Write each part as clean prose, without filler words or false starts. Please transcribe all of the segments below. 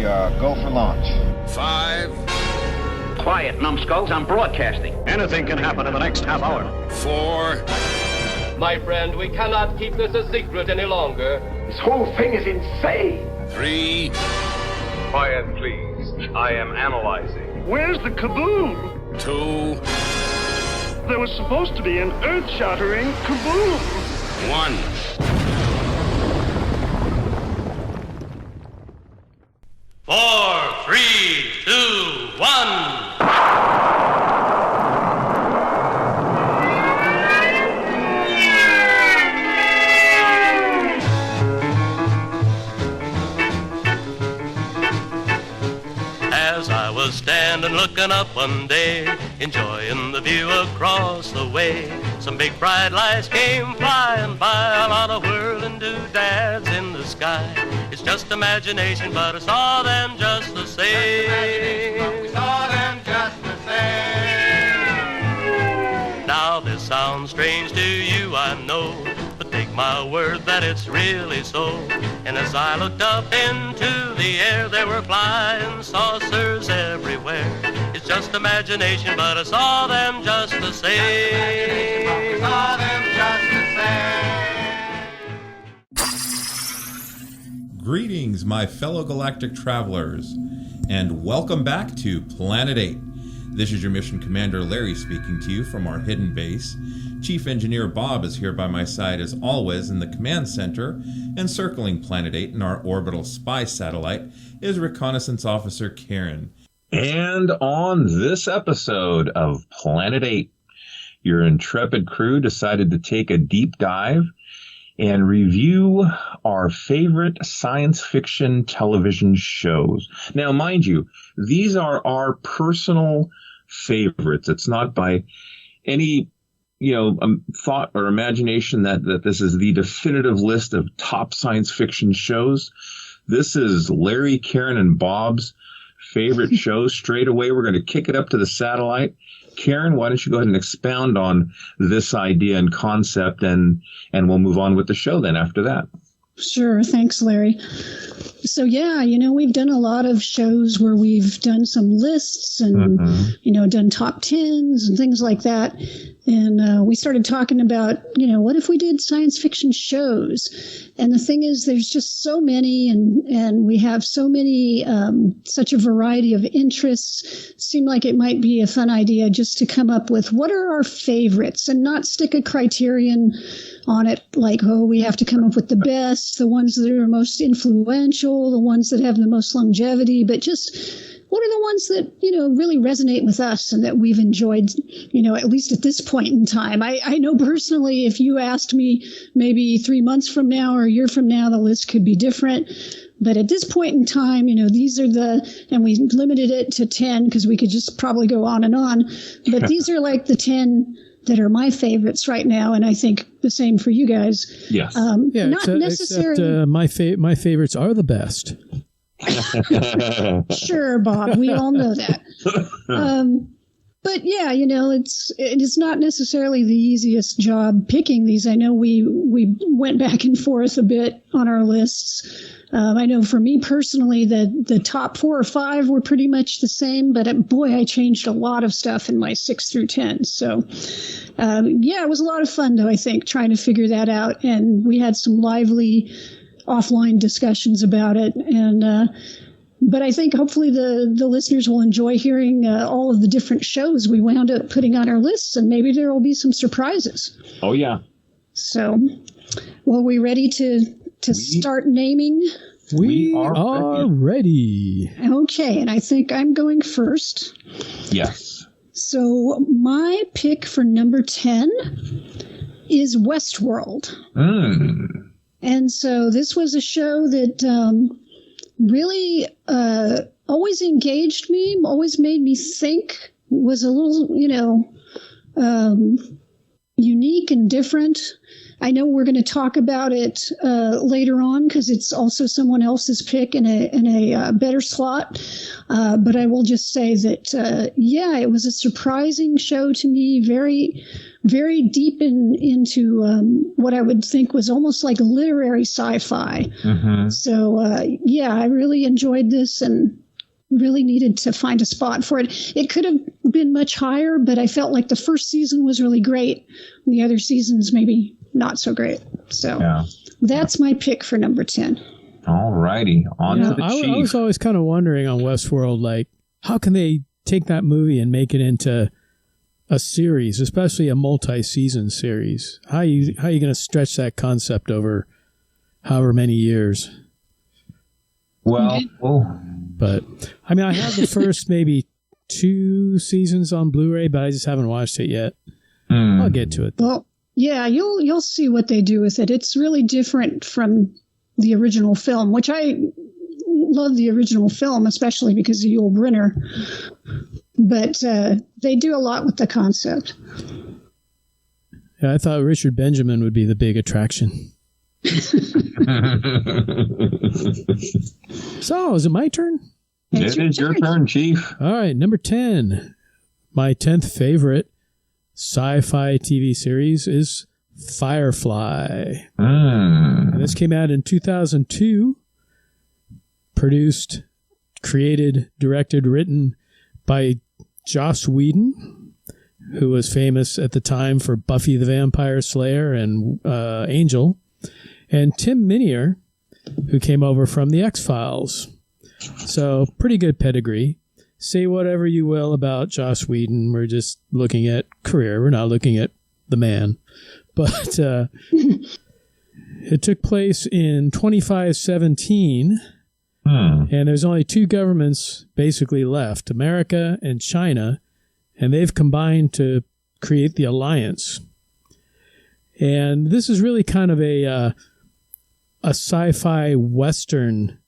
go for launch. 5. Quiet, numbskulls. I'm broadcasting. Anything can happen in the next half hour. 4. My friend, we cannot keep this a secret any longer. This whole thing is insane. 3. Quiet, please. I am analyzing. Where's the kaboom? 2. There was supposed to be an earth-shattering kaboom. 1. Four, 3, 2, 1. As I was standing looking up one day, enjoying the view across the way, some big bright lights came flying by, a lot of whirling doodads in the sky. It's just imagination, but I saw them just the same. We saw them just the same. Now this sounds strange to you, I know, but take my word that it's really so. And as I looked up into the air, there were flying saucers everywhere. It's just imagination, but I saw them just the same. We saw them just the same. Greetings, my fellow galactic travelers, and welcome back to Planet 8. This is your mission commander Larry speaking to you from our hidden base. Chief Engineer Bob is here by my side as always in the command center, and circling Planet 8 in our orbital spy satellite is Reconnaissance Officer Karen. And on this episode of Planet 8, your intrepid crew decided to take a deep dive and review our favorite science fiction television shows. Now, mind you, these are our personal favorites. It's not by any thought or imagination that this is the definitive list of top science fiction shows. This is Larry, Karen, and Bob's favorite shows. Straight away, we're going to kick it up to the satellite. Karen, why don't you go ahead and expound on this idea and concept, and we'll move on with the show then after that. Sure. Thanks, Larry. So, yeah, we've done a lot of shows where we've done some lists and, done top tens and things like that. And we started talking about, what if we did science fiction shows? And the thing is, there's just so many, and we have so many, such a variety of interests. Seemed like it might be a fun idea just to come up with what are our favorites and not stick a criterion on it like, we have to come up with the best, the ones that are most influential, the ones that have the most longevity, but just what are the ones that, really resonate with us and that we've enjoyed, at least at this point in time. I know personally, if you asked me maybe 3 months from now or a year from now, the list could be different. But at this point in time, these are and we limited it to 10 because we could just probably go on and on. But these are like the 10 that are my favorites right now, and I think the same for you guys. Yes. Not necessarily. Except my favorites are the best. Sure, Bob. We all know that. But yeah, it's not necessarily the easiest job picking these. I know we went back and forth a bit on our lists. I know for me personally, the top 4 or 5 were pretty much the same, but boy, I changed a lot of stuff in my 6 through 10. So, it was a lot of fun, though, I think, trying to figure that out. And we had some lively offline discussions about it. And, but I think hopefully the listeners will enjoy hearing all of the different shows we wound up putting on our lists, and maybe there will be some surprises. Oh, yeah. So, well, we ready to start naming? We are ready. Okay, and I think I'm going first. Yes. So my pick for number 10 is Westworld. And so this was a show that really always engaged me, always made me think, was a little, unique and different. I know we're going to talk about it later on because it's also someone else's pick in a better slot. But I will just say that, it was a surprising show to me, very very deep into what I would think was almost like literary sci-fi. Mm-hmm. So, I really enjoyed this and really needed to find a spot for it. It could have been much higher, but I felt like the first season was really great. And the other seasons maybe not so great. So that's my pick for number 10. All righty. On to the Chief. I was always kind of wondering on Westworld, like, how can they take that movie and make it into a series, especially a multi-season series? How are you going to stretch that concept over however many years? But I mean, I have the first maybe 2 seasons on Blu-ray, but I just haven't watched it yet. I'll get to it, though. Well, yeah, you'll see what they do with it. It's really different from the original film, which I love the original film, especially because of Yul Brynner. But they do a lot with the concept. Yeah, I thought Richard Benjamin would be the big attraction. So, is it my turn? It is your turn, Chief. All right, number 10. My 10th favorite sci-fi TV series is Firefly. And this came out in 2002. Produced, created, directed, written by Joss Whedon, who was famous at the time for Buffy the Vampire Slayer and Angel, and Tim Minier, who came over from The X-Files. So, pretty good pedigree. Say whatever you will about Joss Whedon. We're just looking at career. We're not looking at the man. But it took place in 2517, and there's only 2 governments basically left, America and China, and they've combined to create the Alliance. And this is really kind of a sci-fi Western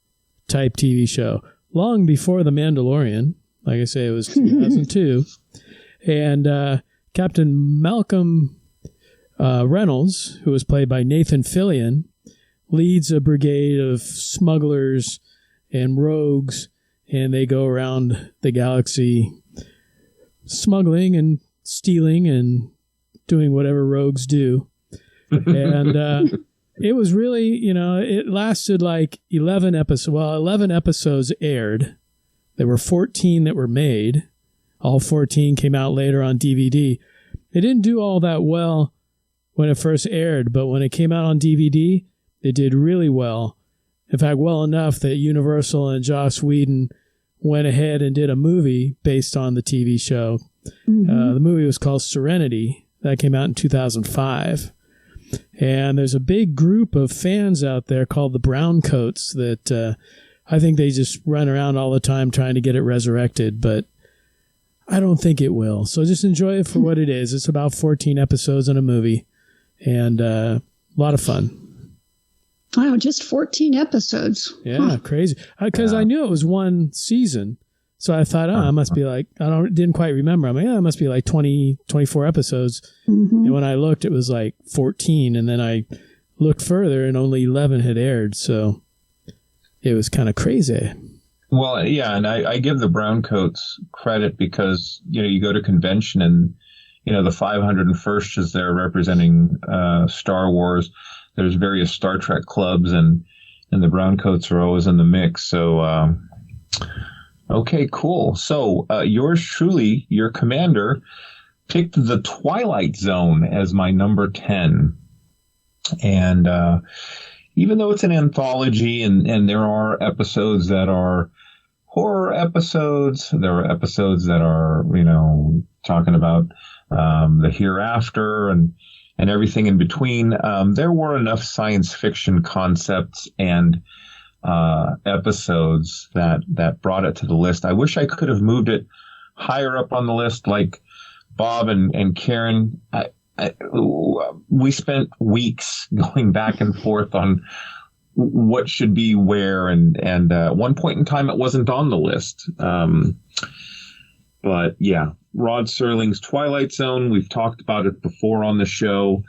type TV show, long before The Mandalorian. Like I say, it was 2002. And Captain Malcolm Reynolds, who was played by Nathan Fillion, leads a brigade of smugglers and rogues, and they go around the galaxy smuggling and stealing and doing whatever rogues do. And it was really, it lasted like 11 episodes. Well, 11 episodes aired. There were 14 that were made. All 14 came out later on DVD. It didn't do all that well when it first aired, but when it came out on DVD, it did really well. In fact, well enough that Universal and Joss Whedon went ahead and did a movie based on the TV show. The movie was called Serenity. That came out in 2005. And there's a big group of fans out there called the Browncoats that I think they just run around all the time trying to get it resurrected, but I don't think it will. So just enjoy it for what it is. It's about 14 episodes in a movie, and a lot of fun. Wow, just 14 episodes. Yeah, crazy. Because I knew it was one season, so I thought, it must be like, didn't quite remember. I'm like, it must be like 20, 24 episodes. And when I looked, it was like 14, and then I looked further, and only 11 had aired, so it was kind of crazy. Well, yeah, and I give the Browncoats credit because, you go to convention and, the 501st is there representing Star Wars. There's various Star Trek clubs, and the Browncoats are always in the mix. So, okay, cool. So yours truly, your commander, picked The Twilight Zone as my number 10. And even though it's an anthology and there are episodes that are horror episodes, there are episodes that are, talking about the hereafter and everything in between. There were enough science fiction concepts and episodes that brought it to the list. I wish I could have moved it higher up on the list like Bob and Karen. We spent weeks going back and forth on what should be where, and at one point in time it wasn't on the list. But yeah, Rod Serling's Twilight Zone, we've talked about it before on the show.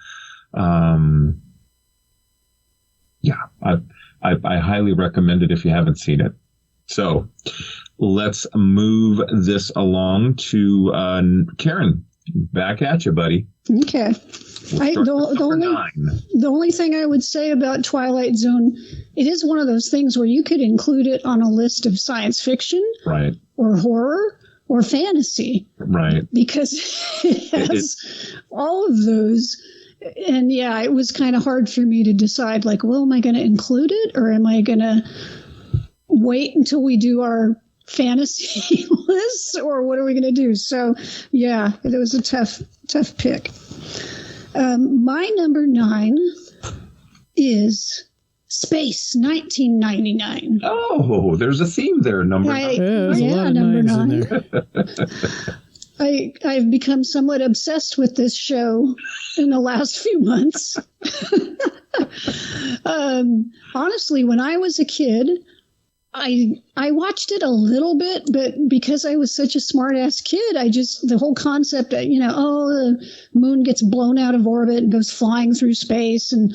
Yeah, I highly recommend it if you haven't seen it. So let's move this along to Karen. Back at you, buddy. Okay. The only thing I would say about Twilight Zone, it is one of those things where you could include it on a list of science fiction, right, or horror, or fantasy, right, because it has all of those. And yeah, it was kind of hard for me to decide, like, well, am I going to include it, or am I going to wait until we do our fantasy list, or what are we going to do? So yeah, it was a tough pick. My number 9 is Space 1999. Oh, there's a theme there. Number 9. There's a lot of number 9s 9. in there. I've become somewhat obsessed with this show in the last few months. Honestly, when I was a kid, I watched it a little bit, but because I was such a smart-ass kid, the whole concept that, the moon gets blown out of orbit and goes flying through space, and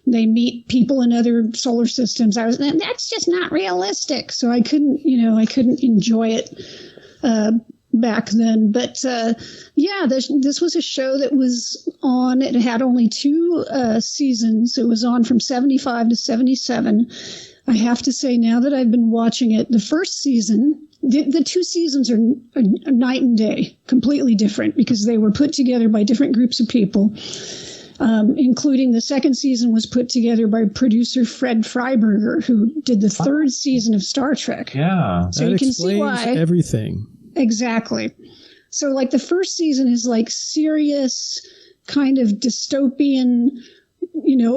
they meet people in other solar systems. That's just not realistic. So I couldn't enjoy it back then. But this was a show that was on. It had only 2 seasons. It was on from 75 to 77. I have to say, now that I've been watching it, the first season, the 2 seasons are night and day, completely different, because they were put together by different groups of people, including the second season was put together by producer Fred Freiberger, who did the 3rd season of Star Trek. Yeah. So you can see why. Everything. Exactly. So, like, the first season is, like, serious, kind of dystopian,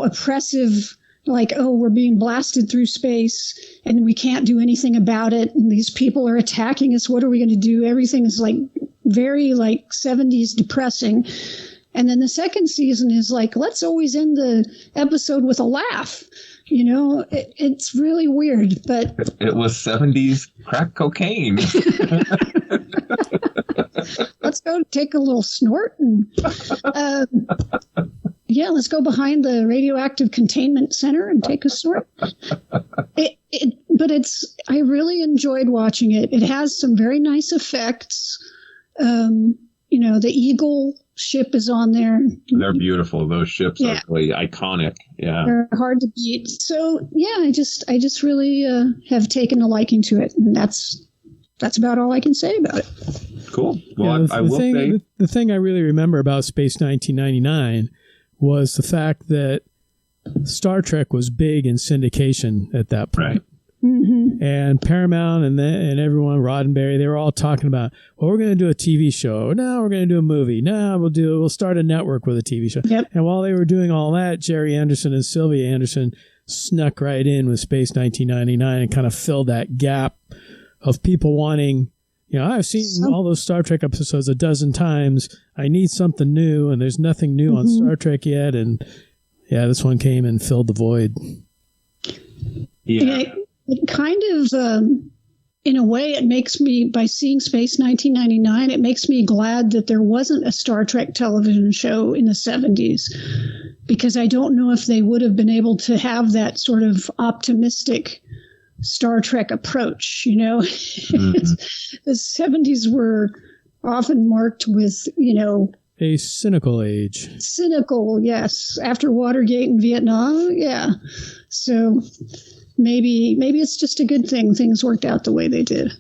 oppressive, like, oh, we're being blasted through space and we can't do anything about it. And these people are attacking us. What are we going to do? Everything is like very like 70s depressing. And then the second season is like, let's always end the episode with a laugh. It's really weird, but it was 70s crack cocaine. Let's go take a little snort and let's go behind the radioactive containment center and take a snort. But I really enjoyed watching it. It has some very nice effects. The Eagle ship is on there. They're beautiful. Those ships are really iconic. Yeah. They're hard to beat. So yeah, I just really have taken a liking to it. And that's about all I can say about it. Cool. Well, the thing I really remember about Space 1999 was the fact that Star Trek was big in syndication at that point. Right. Mm-hmm. And Paramount and everyone, Roddenberry, they were all talking about, well, we're going to do a TV show. No, we're going to do a movie. No, we'll start a network with a TV show. Yep. And while they were doing all that, Jerry Anderson and Sylvia Anderson snuck right in with Space 1999 and kind of filled that gap of people wanting, I've seen all those Star Trek episodes a dozen times. I need something new, and there's nothing new on Star Trek yet. And this one came and filled the void. Yeah. It kind of, in a way, it makes me, by seeing Space 1999, it makes me glad that there wasn't a Star Trek television show in the 70s, because I don't know if they would have been able to have that sort of optimistic Star Trek approach. The 70s were often marked with, a cynical age. Cynical, yes. After Watergate and Vietnam, yeah. So maybe it's just a good thing things worked out the way they did.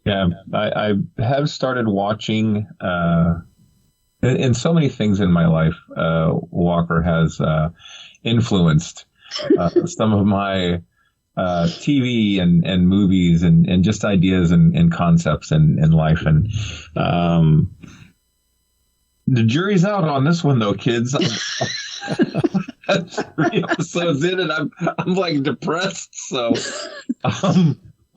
Yeah, I have started watching, in so many things in my life, Walker has influenced some of my TV and movies and just ideas and concepts in life. And the jury's out on this one, though, kids. That's 3 episodes in, and I'm like depressed. So,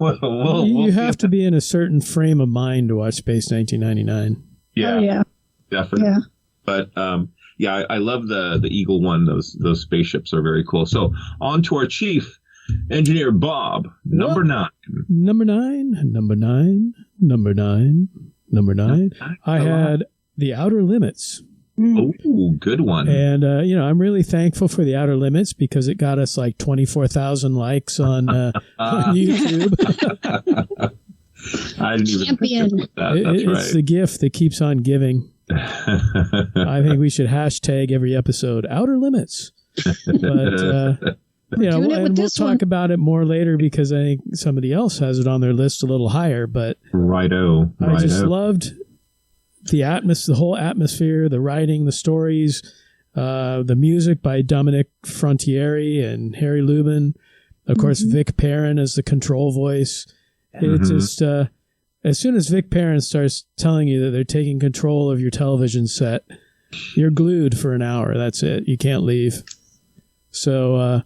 you have to be in a certain frame of mind to watch Space 1999. Yeah, oh, yeah, definitely. Yeah. But I love the Eagle one. Those spaceships are very cool. So on to our chief engineer, Bob. Number 9. Number 9. I had The Outer Limits. Oh, good one. And, I'm really thankful for The Outer Limits because it got us like 24,000 likes on YouTube. I didn't even think about that. That's right. It's the gift that keeps on giving. I think we should hashtag every episode Outer Limits. But we'll talk about it more later because I think somebody else has it on their list a little higher. But Righto. I just loved the whole atmosphere, the writing, the stories, the music by Dominic Frontieri and Harry Lubin. Of course, Vic Perrin as the control voice. It's just as soon as Vic Perrin starts telling you that they're taking control of your television set, you're glued for an hour. That's it. You can't leave. So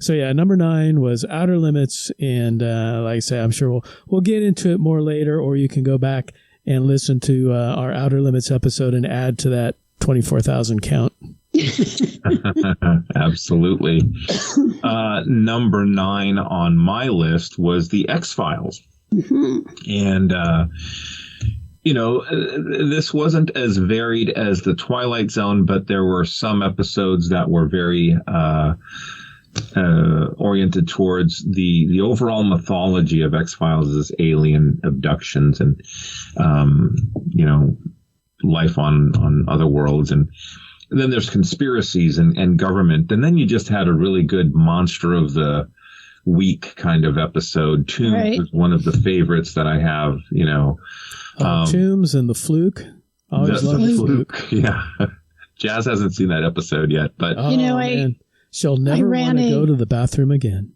yeah, number 9 was Outer Limits, and like I say, I'm sure we'll get into it more later, or you can go back and listen to our Outer Limits episode and add to that 24,000 count. Absolutely. Number 9 on my list was the X-Files. And, this wasn't as varied as the Twilight Zone, but there were some episodes that were very oriented towards the overall mythology of X-Files as alien abductions and, life on other worlds. And then there's conspiracies and government. And then you just had a really good monster of the week kind of episode. Tombs is one of the favorites that I have, Tombs and the Fluke. Always love the Fluke. Yeah. Jazz hasn't seen that episode yet, but she'll never want to go to the bathroom again.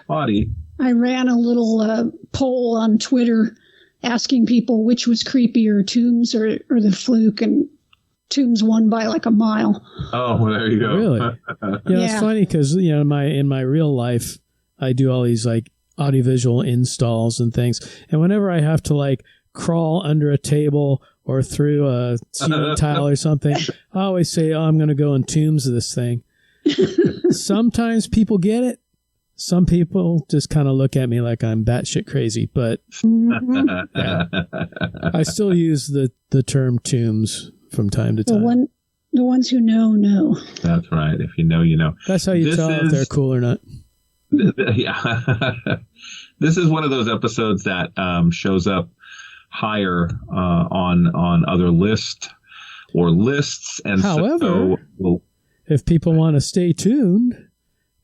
Potty. I ran a little poll on Twitter asking people which was creepier, Tombs or the Fluke, and Tombs won by like a mile. Oh, well, there you go. Really? It's funny because in my real life, I do all these like audiovisual installs and things, and whenever I have to like crawl under a table or through a ceiling tile or something, I always say, I'm going to go in Tombs of this thing. Sometimes people get it. Some people just kind of look at me like I'm batshit crazy, but I still use the term Tombs from time to time. The ones who know. That's right. If you know, you know. That's how you tell if they're cool or not. Yeah. This is one of those episodes that shows up higher on other lists. And however, if people want to stay tuned,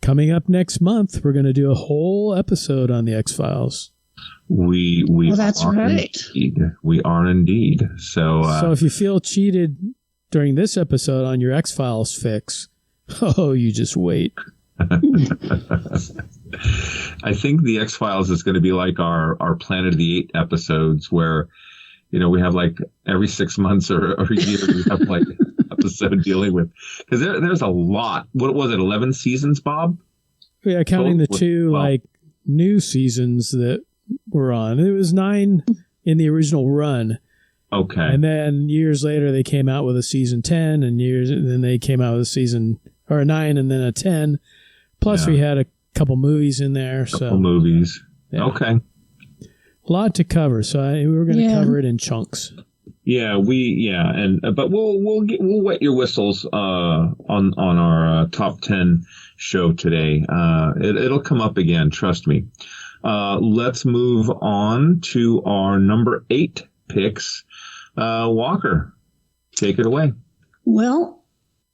coming up next month, we're going to do a whole episode on the X-Files. That's right. We are indeed. So if you feel cheated during this episode on your X-Files fix, you just wait. I think the X-Files is going to be like our Planet of the Apes episodes where, we have like every 6 months or a year we have like an episode dealing with, because there's a lot. What was it? 11 seasons, Bob? Yeah. Counting the two like new seasons that were on. It was 9 in the original run. Okay. And then years later they came out with a season 10 and then they came out with a season or a 9 and then a 10. Plus we had a couple movies in there. Movies. Yeah. Okay. A lot to cover, so we're going to cover it in chunks. Yeah, but we'll wet your whistles on our top 10 show today. It'll come up again, trust me. Let's move on to our number 8 picks. Walker, take it away. Well,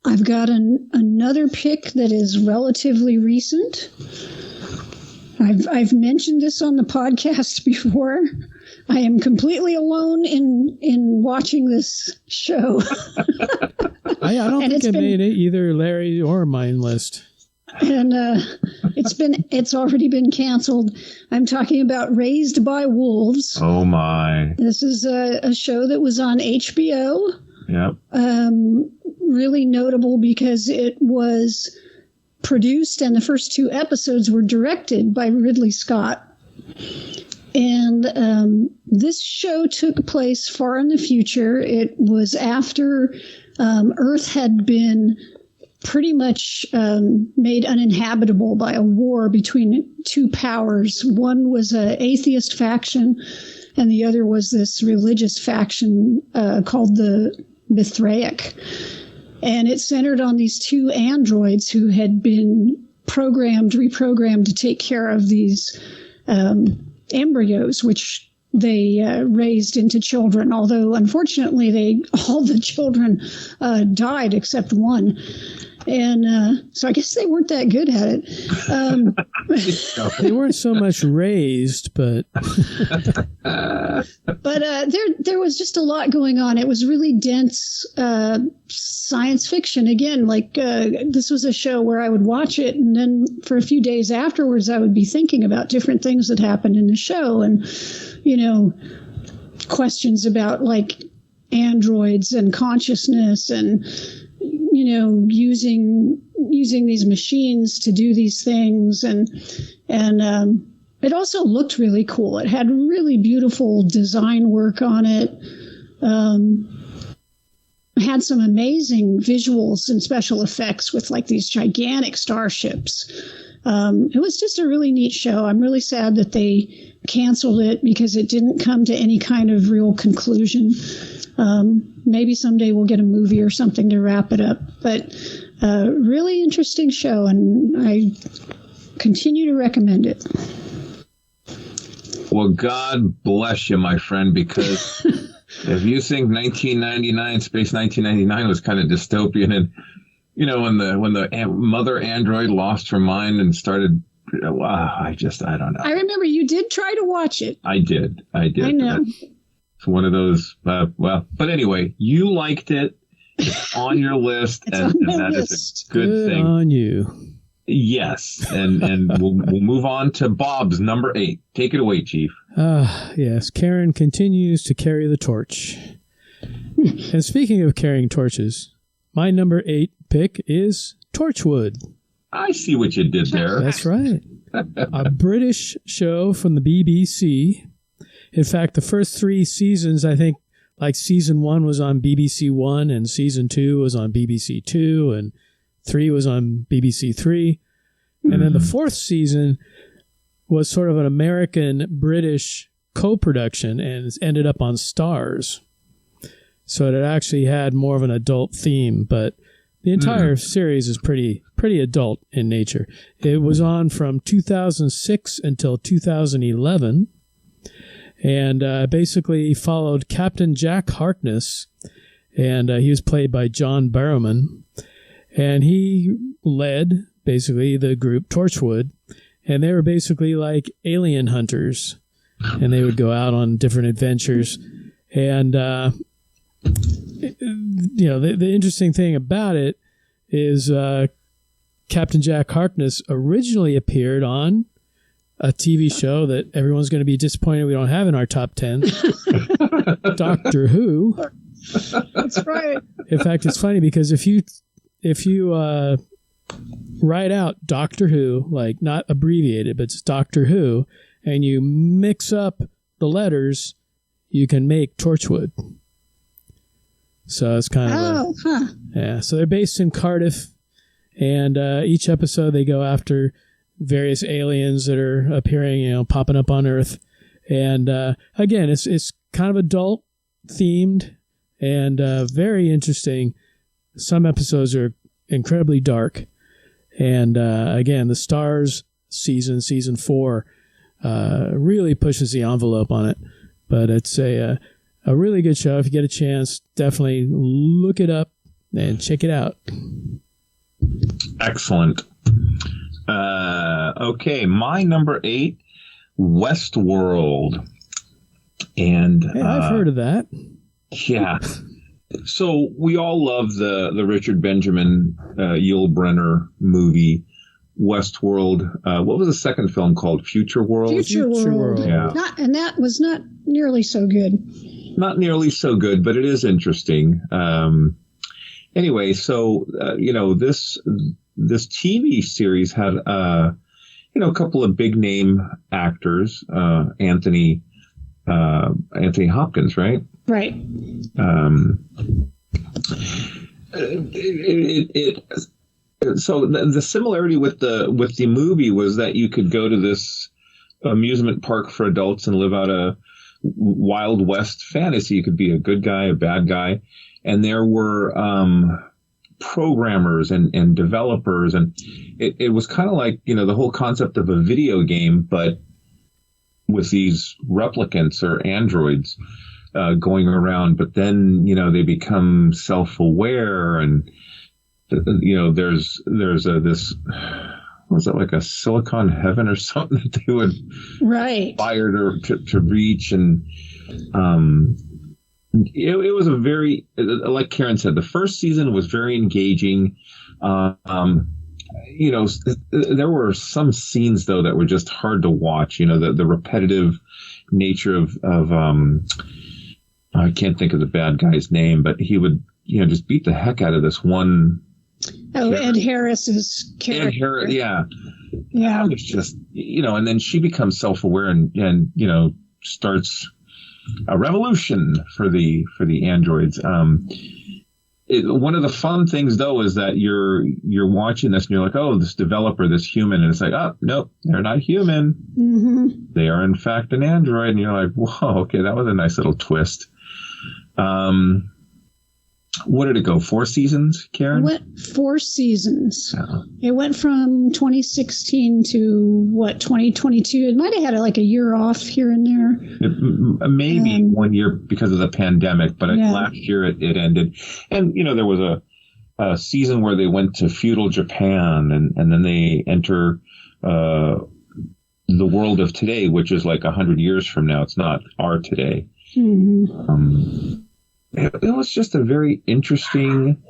I've got another pick that is relatively recent. I've mentioned this on the podcast before. I am completely alone in watching this show. I don't think it made it either Larry or mine list. And it's already been canceled. I'm talking about Raised by Wolves. Oh my! This is a show that was on HBO. Yep. Really notable because it was produced and the first 2 episodes were directed by Ridley Scott. And this show took place far in the future. It was after Earth had been pretty much made uninhabitable by a war between 2 powers. One was an atheist faction, and the other was this religious faction called the Mithraic. And it centered on these 2 androids who had been reprogrammed to take care of these embryos, which they raised into children. Although, unfortunately, all the children died except one. And so I guess they weren't that good at it. They weren't so much raised, but there was just a lot going on. It was really dense science fiction. Again, like this was a show where I would watch it, and then for a few days afterwards, I would be thinking about different things that happened in the show, and questions about like androids and consciousness and using these machines to do these things, and it also looked really cool. It had really beautiful design work on it. Had some amazing visuals and special effects with like these gigantic starships. It was just a really neat show. I'm really sad that they canceled it because it didn't come to any kind of real conclusion. Maybe someday we'll get a movie or something to wrap it up. But really interesting show, and I continue to recommend it. Well, God bless you, my friend, because if you think 1999, Space 1999 was kind of dystopian, and when the mother android lost her mind and started, I don't know. I remember you did try to watch it. I did. I know. It's one of those. But anyway, you liked it. It's on your list, and that is a good thing. On you. Yes, and we'll move on to Bob's number 8. Take it away, Chief. Yes, Karen continues to carry the torch. And speaking of carrying torches, my number 8 pick is Torchwood. I see what you did there. That's right. A British show from the BBC. In fact, the first 3 seasons, I think, like season 1 was on BBC 1, and season 2 was on BBC 2, and 3 was on BBC 3. And then the 4th season was sort of an American-British co-production, and it's ended up on Starz. So it actually had more of an adult theme, but the entire series is pretty adult in nature. It was on from 2006 until 2011, and basically followed Captain Jack Harkness, and he was played by John Barrowman, and he led basically the group Torchwood, and they were basically like alien hunters, and they would go out on different adventures, and the interesting thing about it is Captain Jack Harkness originally appeared on a TV show that everyone's going to be disappointed we don't have in our top 10, Doctor Who. That's right. In fact, it's funny because if you write out Doctor Who, like not abbreviated, but it's Doctor Who, and you mix up the letters, you can make Torchwood. So it's kind of yeah. So they're based in Cardiff, and each episode they go after various aliens that are appearing, popping up on Earth, and again, it's kind of adult themed and very interesting. Some episodes are incredibly dark, and again, the Starz season 4 really pushes the envelope on it, but it's a really good show. If you get a chance, definitely look it up and check it out. Excellent. Okay, my number 8, Westworld. And hey, I've heard of that. Yeah. So we all love the Richard Benjamin Yul-Brynner movie, Westworld. What was the second film called? Future World? Future World. Yeah. And that was not nearly so good. Not nearly so good, but it is interesting. Anyway, so this TV series had a couple of big name actors, Anthony Hopkins, right? Right. So the similarity with the movie was that you could go to this amusement park for adults and live out a Wild West fantasy. You could be a good guy, a bad guy, and there were programmers and developers, and it was kind of like the whole concept of a video game, but these replicants or androids going around, but then they become self-aware, and there's this. Was it like a silicon heaven or something that they would aspire to reach? And it was a very, like Karen said, the first season was very engaging. There were some scenes though that were just hard to watch. The repetitive nature of I can't think of the bad guy's name, but he would just beat the heck out of this one. Oh, Ed Harris's character. Ed Harris, yeah. It's just, and then she becomes self-aware and starts a revolution for the androids. One of the fun things though is that you're watching this and you're like, oh, this developer, this human, and it's like, oh, nope, they're not human. Mm-hmm. They are in fact an android, and you're like, whoa, okay, that was a nice little twist. What did it go? 4 seasons, Karen? It went 4 seasons. Oh. It went from 2016 to 2022. It might have had like a year off here and there. Maybe 1 year because of the pandemic, but last year it ended. And there was a season where they went to feudal Japan, and then they enter the world of today, which is like 100 years from now. It's not our today. Mm-hmm. It was just a very interesting,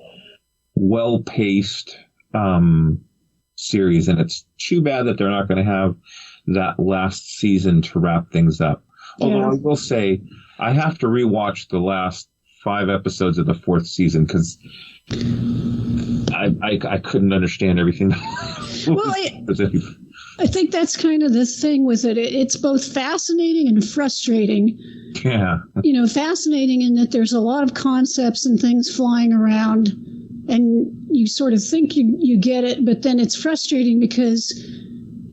well-paced series, and it's too bad that they're not going to have that last season to wrap things up. Although I will say, I have to rewatch the last 5 episodes of the 4th season because I couldn't understand everything. Well, I think that's kind of the thing with it. It's both fascinating and frustrating. Yeah. Fascinating in that there's a lot of concepts and things flying around, and you sort of think you get it, but then it's frustrating because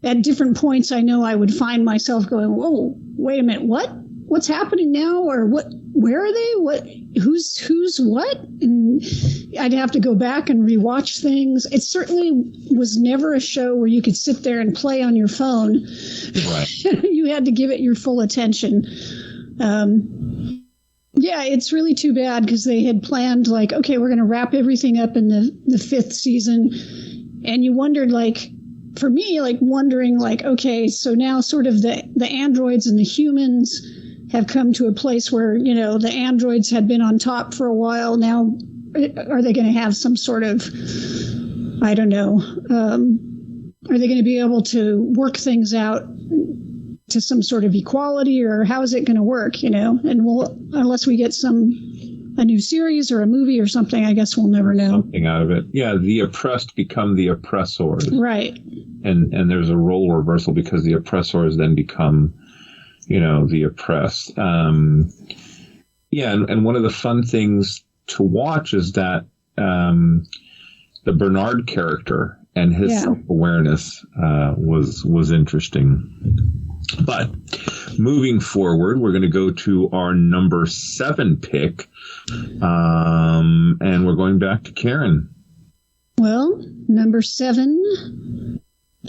at different points I know I would find myself going, whoa, wait a minute, what? What's happening now? Or what? Where are they? What? Who's what? And I'd have to go back and rewatch things. It certainly was never a show where you could sit there and play on your phone. Right. You had to give it your full attention. It's really too bad because they had planned like, okay, we're going to wrap everything up in the 5th season. And you wondered for me, wondering okay, so now sort of the androids and the humans have come to a place where, the androids had been on top for a while. Now, are they going to have some sort of, I don't know, are they going to be able to work things out to some sort of equality, or how is it going to work, and unless we get a new series or a movie or something, I guess we'll never know. Something out of it. Yeah, the oppressed become the oppressors. Right. And there's a role reversal because the oppressors then become the oppressed. And one of the fun things to watch is that the Bernard character and his self-awareness was interesting. But moving forward, we're going to go to our number 7 pick, and we're going back to Karen. Well, number 7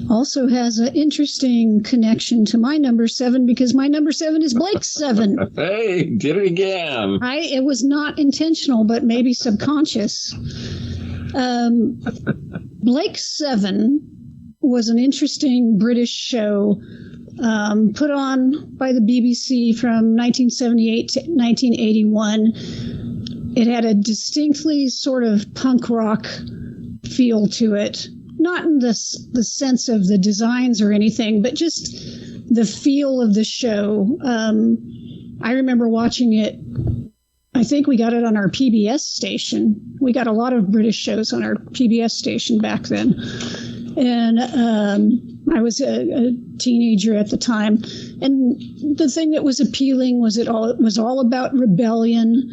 also has an interesting connection to my number 7 because my number 7 is Blake's 7. Hey, did it again. It was not intentional, but maybe subconscious. Blake's 7 was an interesting British show put on by the BBC from 1978 to 1981. It had a distinctly sort of punk rock feel to it. Not in the sense of the designs or anything, but just the feel of the show. I remember watching it. I think we got it on our PBS station. We got a lot of British shows on our PBS station back then. And I was a teenager at the time. And the thing that was appealing was it was all about rebellion.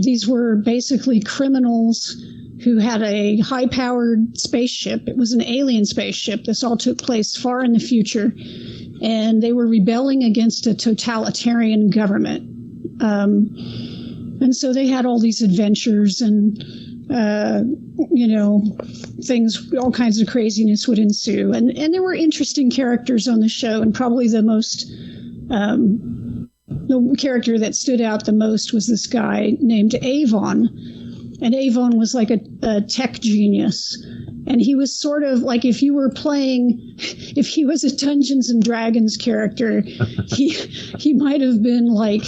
These were basically criminals who had a high-powered spaceship. It was an alien spaceship. This all took place far in the future. And they were rebelling against a totalitarian government. And so they had all these adventures and, things, all kinds of craziness would ensue. And there were interesting characters on the show. And probably the most the character that stood out the most was this guy named Avon. And Avon was like a tech genius. And he was sort of like, if he was a Dungeons and Dragons character, he might have been like,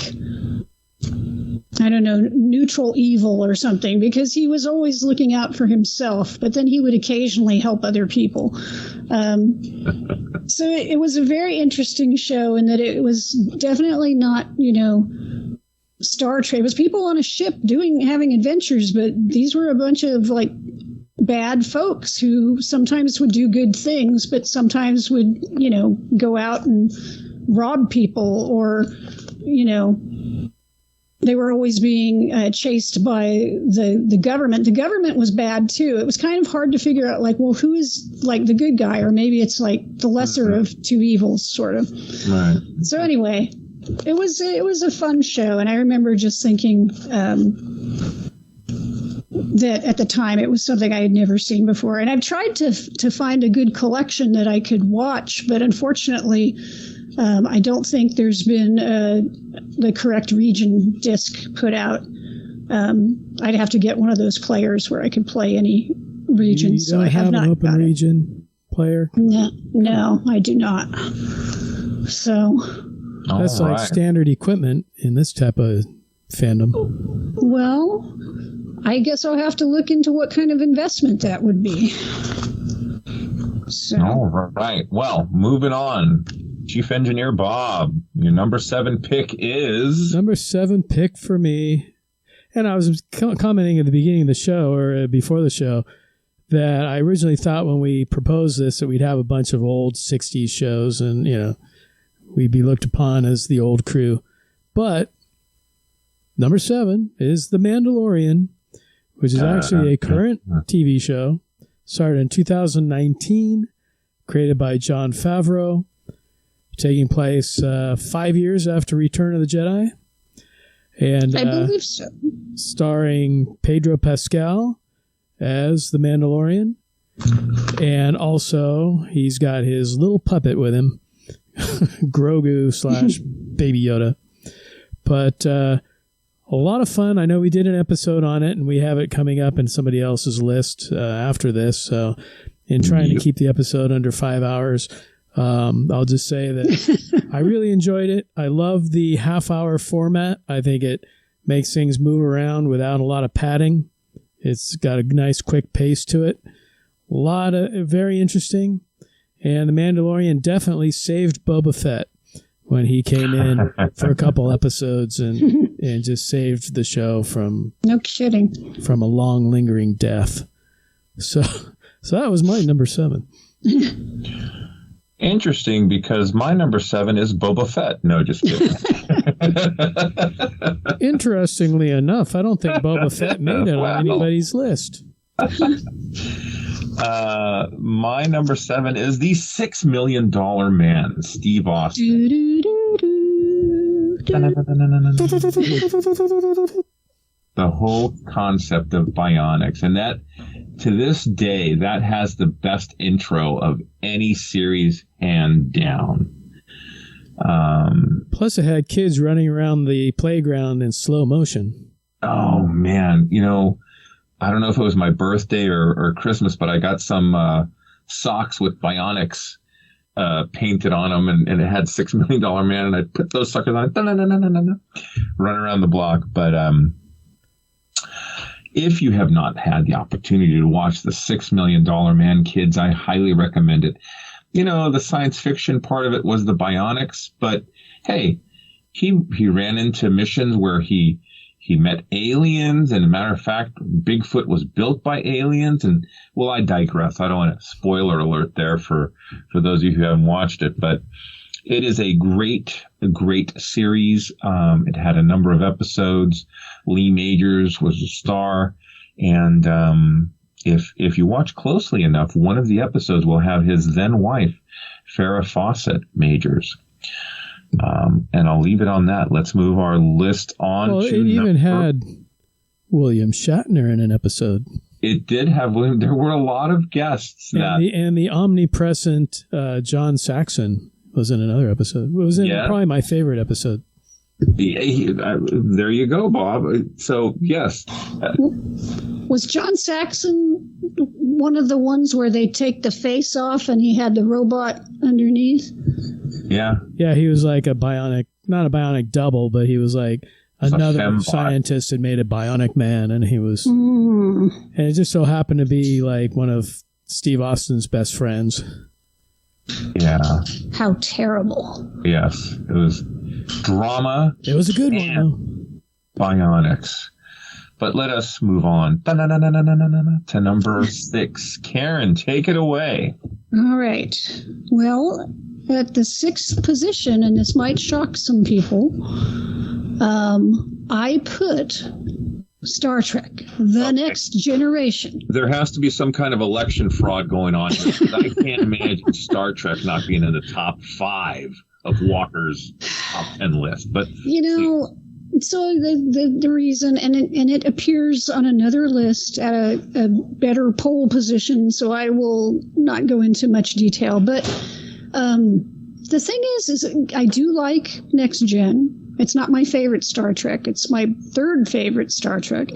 I don't know, neutral evil or something, because he was always looking out for himself, but then he would occasionally help other people. So it was a very interesting show in that it was definitely not, Star Trek. It was people on a ship having adventures, but these were a bunch of like bad folks who sometimes would do good things, but sometimes would, go out and rob people, or, they were always being chased by the government. The government was bad too. It was kind of hard to figure out, like, well, who is like the good guy, or maybe it's like the lesser of two evils, sort of. Right. So anyway, it was a fun show, and I remember just thinking that at the time it was something I had never seen before. And I've tried to find a good collection that I could watch, but unfortunately, I don't think there's been the correct region disc put out. I'd have to get one of those players where I could play any region. You don't have an open region player? No, I do not. So that's like standard equipment in this type of fandom. Well, I guess I'll have to look into what kind of investment that would be. So. All right. Well, moving on. Chief Engineer Bob, your number 7 pick is... Number 7 pick for me, and I was commenting at the beginning of the show, or before the show, that I originally thought when we proposed this that we'd have a bunch of old 60s shows and, we'd be looked upon as the old crew. But number 7 is The Mandalorian, which is actually a current TV show, started in 2019, created by Jon Favreau, taking place 5 years after Return of the Jedi. And I believe so. Starring Pedro Pascal as the Mandalorian. And also, he's got his little puppet with him, Grogu / Baby Yoda. But a lot of fun. I know we did an episode on it, and we have it coming up in somebody else's list after this. So in trying to keep the episode under 5 hours, I'll just say that I really enjoyed it. I love the half-hour format. I think it makes things move around without a lot of padding. It's got a nice, quick pace to it. A lot of very interesting. And The Mandalorian definitely saved Boba Fett when he came in for a couple episodes and just saved the show from... No kidding. From a long, lingering death. So that was my number 7. Interesting, because my number 7 is Boba Fett. No, just kidding. Interestingly enough, I don't think Boba Fett made it on anybody's list. My number 7 is the $6 Million Man, Steve Austin. The whole concept of bionics, and that, to this day, that has the best intro of any series, hand down. Plus, it had kids running around the playground in slow motion. Oh, man. I don't know if it was my birthday or Christmas, but I got some socks with bionics painted on them, and it had $6 Million Man, and I put those suckers on, run around the block. But if you have not had the opportunity to watch the $6 Million Man, kids, I highly recommend it. The science fiction part of it was the bionics, but hey, he ran into missions where he met aliens, and as a matter of fact, Bigfoot was built by aliens. And well, I digress. I don't want to spoiler alert there for those of you who haven't watched it, but it is a great series. It had a number of episodes. Lee Majors was a star, and if you watch closely enough, one of the episodes will have his then wife, Farrah Fawcett Majors. And I'll leave it on that. Let's move our list on. Well, it even had William Shatner in an episode. It did have William. There were a lot of guests. And the omnipresent John Saxon was in another episode. It was in probably my favorite episode. There you go, Bob. So, yes. Was John Saxon one of the ones where they take the face off and he had the robot underneath? Yeah. Yeah, he was like a bionic, not a bionic double, but he was like another scientist had made a bionic man, and he was, and it just so happened to be like one of Steve Austin's best friends. Yeah. How terrible. Yes. It was drama. It was a good one, though. Bionics. But let us move on to number 6. Karen, take it away. All right. Well, at the 6th position, and this might shock some people, I put Star Trek, The Next Generation. There has to be some kind of election fraud going on here. I can't imagine Star Trek not being in the top 5 of Walker's top 10 list. But so the reason, and it appears on another list at a better poll position, so I will not go into much detail. But the thing is I do like Next Gen. It's not my favorite Star Trek. It's my 3rd favorite Star Trek.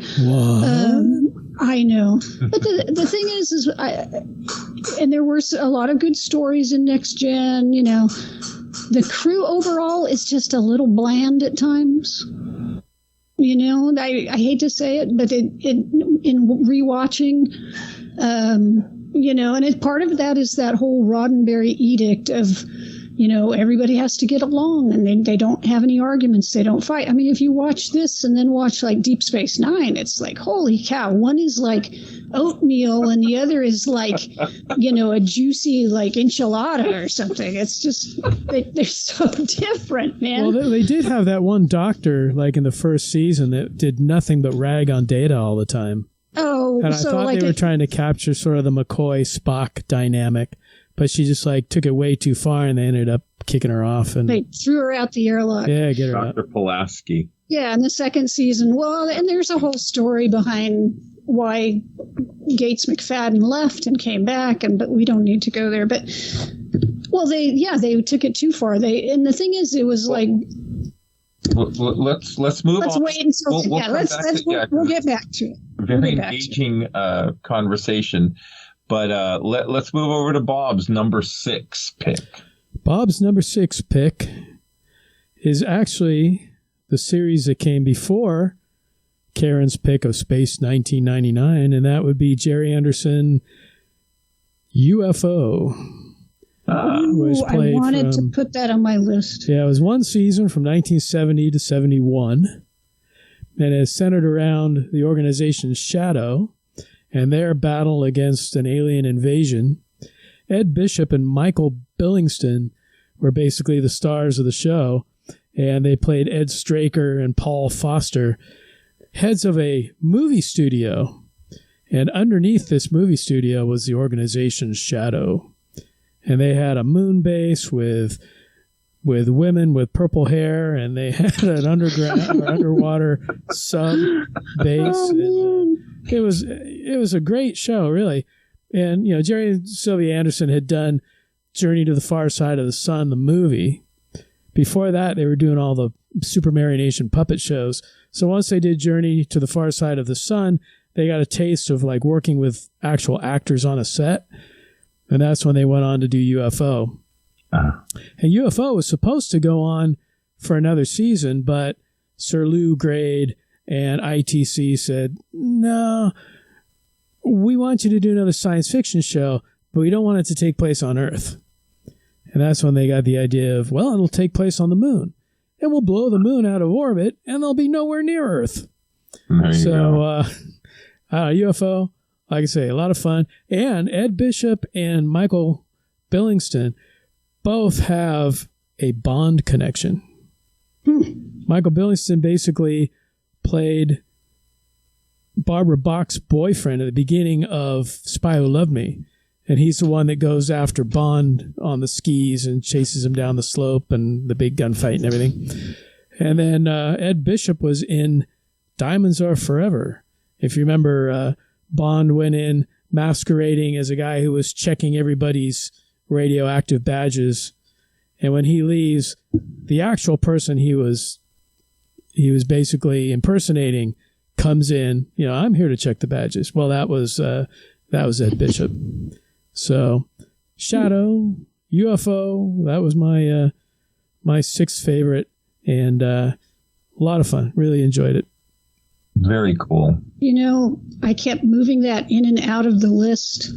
I know. But the thing is and there were a lot of good stories in Next Gen, The crew overall is just a little bland at times. I hate to say it, but in rewatching, and part of that is that whole Roddenberry edict of, everybody has to get along, and they don't have any arguments. They don't fight. I mean, if you watch this and then watch like Deep Space Nine, it's like, holy cow. One is like oatmeal and the other is like, a juicy like enchilada or something. It's just, they're so different, man. Well, they did have that one doctor like in the first season that did nothing but rag on Data all the time. Oh, and I thought they were trying to capture sort of the McCoy-Spock dynamic. But she just took it way too far, and they ended up kicking her off. And they threw her out the airlock. Yeah, get her out. Dr. Pulaski. Yeah, in the 2nd season. Well, and there's a whole story behind why Gates McFadden left and came back, but we don't need to go there. But they took it too far. And the thing is, it was like. Let's move on. Let's wait until we'll get back to it. Very engaging conversation. But let's move over to Bob's number 6 pick. Bob's number 6 pick is actually the series that came before Karen's pick of Space 1999, and that would be Jerry Anderson UFO. I wanted to put that on my list. Yeah, it was one season from 1970 to 71, and it centered around the organization's Shadow and their battle against an alien invasion. Ed Bishop and Michael Billingston were basically the stars of the show, and they played Ed Straker and Paul Foster, heads of a movie studio. And underneath this movie studio was the organization's Shadow. And they had a moon base with women with purple hair, and they had an underground or underwater sub base. And, it was a great show, really. And Jerry and Sylvia Anderson had done Journey to the Far Side of the Sun, the movie. Before that, they were doing all the Super Nation puppet shows. So once they did Journey to the Far Side of the Sun, they got a taste of working with actual actors on a set. And that's when they went on to do UFO. And UFO was supposed to go on for another season, but Sir Lou Grade and ITC said, no, we want you to do another science fiction show, but we don't want it to take place on Earth. And that's when they got the idea of, well, it'll take place on the moon. And we'll blow the moon out of orbit, and they'll be nowhere near Earth. UFO, like I say, a lot of fun. And Ed Bishop and Michael Billingston both have a Bond connection. Michael Billingston basically played Barbara Bach's boyfriend at the beginning of Spy Who Loved Me. And he's the one that goes after Bond on the skis and chases him down the slope and the big gunfight and everything. And then Ed Bishop was in Diamonds Are Forever. If you remember, Bond went in masquerading as a guy who was checking everybody's radioactive badges. And when he leaves, the actual person he was basically impersonating comes in. You know, I'm here to check the badges. Well, that was Ed Bishop. So Shadow, UFO, that was my my sixth favorite, and a lot of fun. Really enjoyed it. Very cool. You know, I kept moving that in and out of the list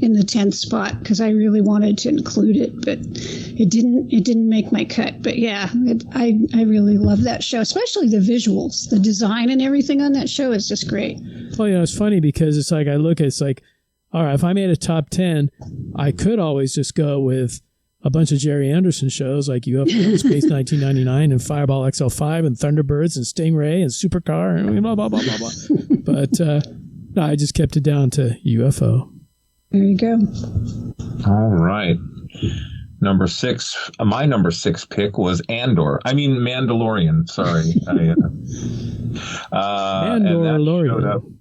in the 10th spot because I really wanted to include it, but it didn't make my cut. But yeah, I really love that show, especially the visuals, the design and everything on that show is just great. Well, you know, it's funny because it's like I look at it's like, all right, if I made a top 10, I could always just go with a bunch of Jerry Anderson shows like UFO Space 1999 and Fireball XL5 and Thunderbirds and Stingray and Supercar and blah, blah, blah, blah, blah. But no, I just kept it down to UFO. There you go. All right. Number 6. My number 6 pick was Mandalorian. Sorry. Mandalorian.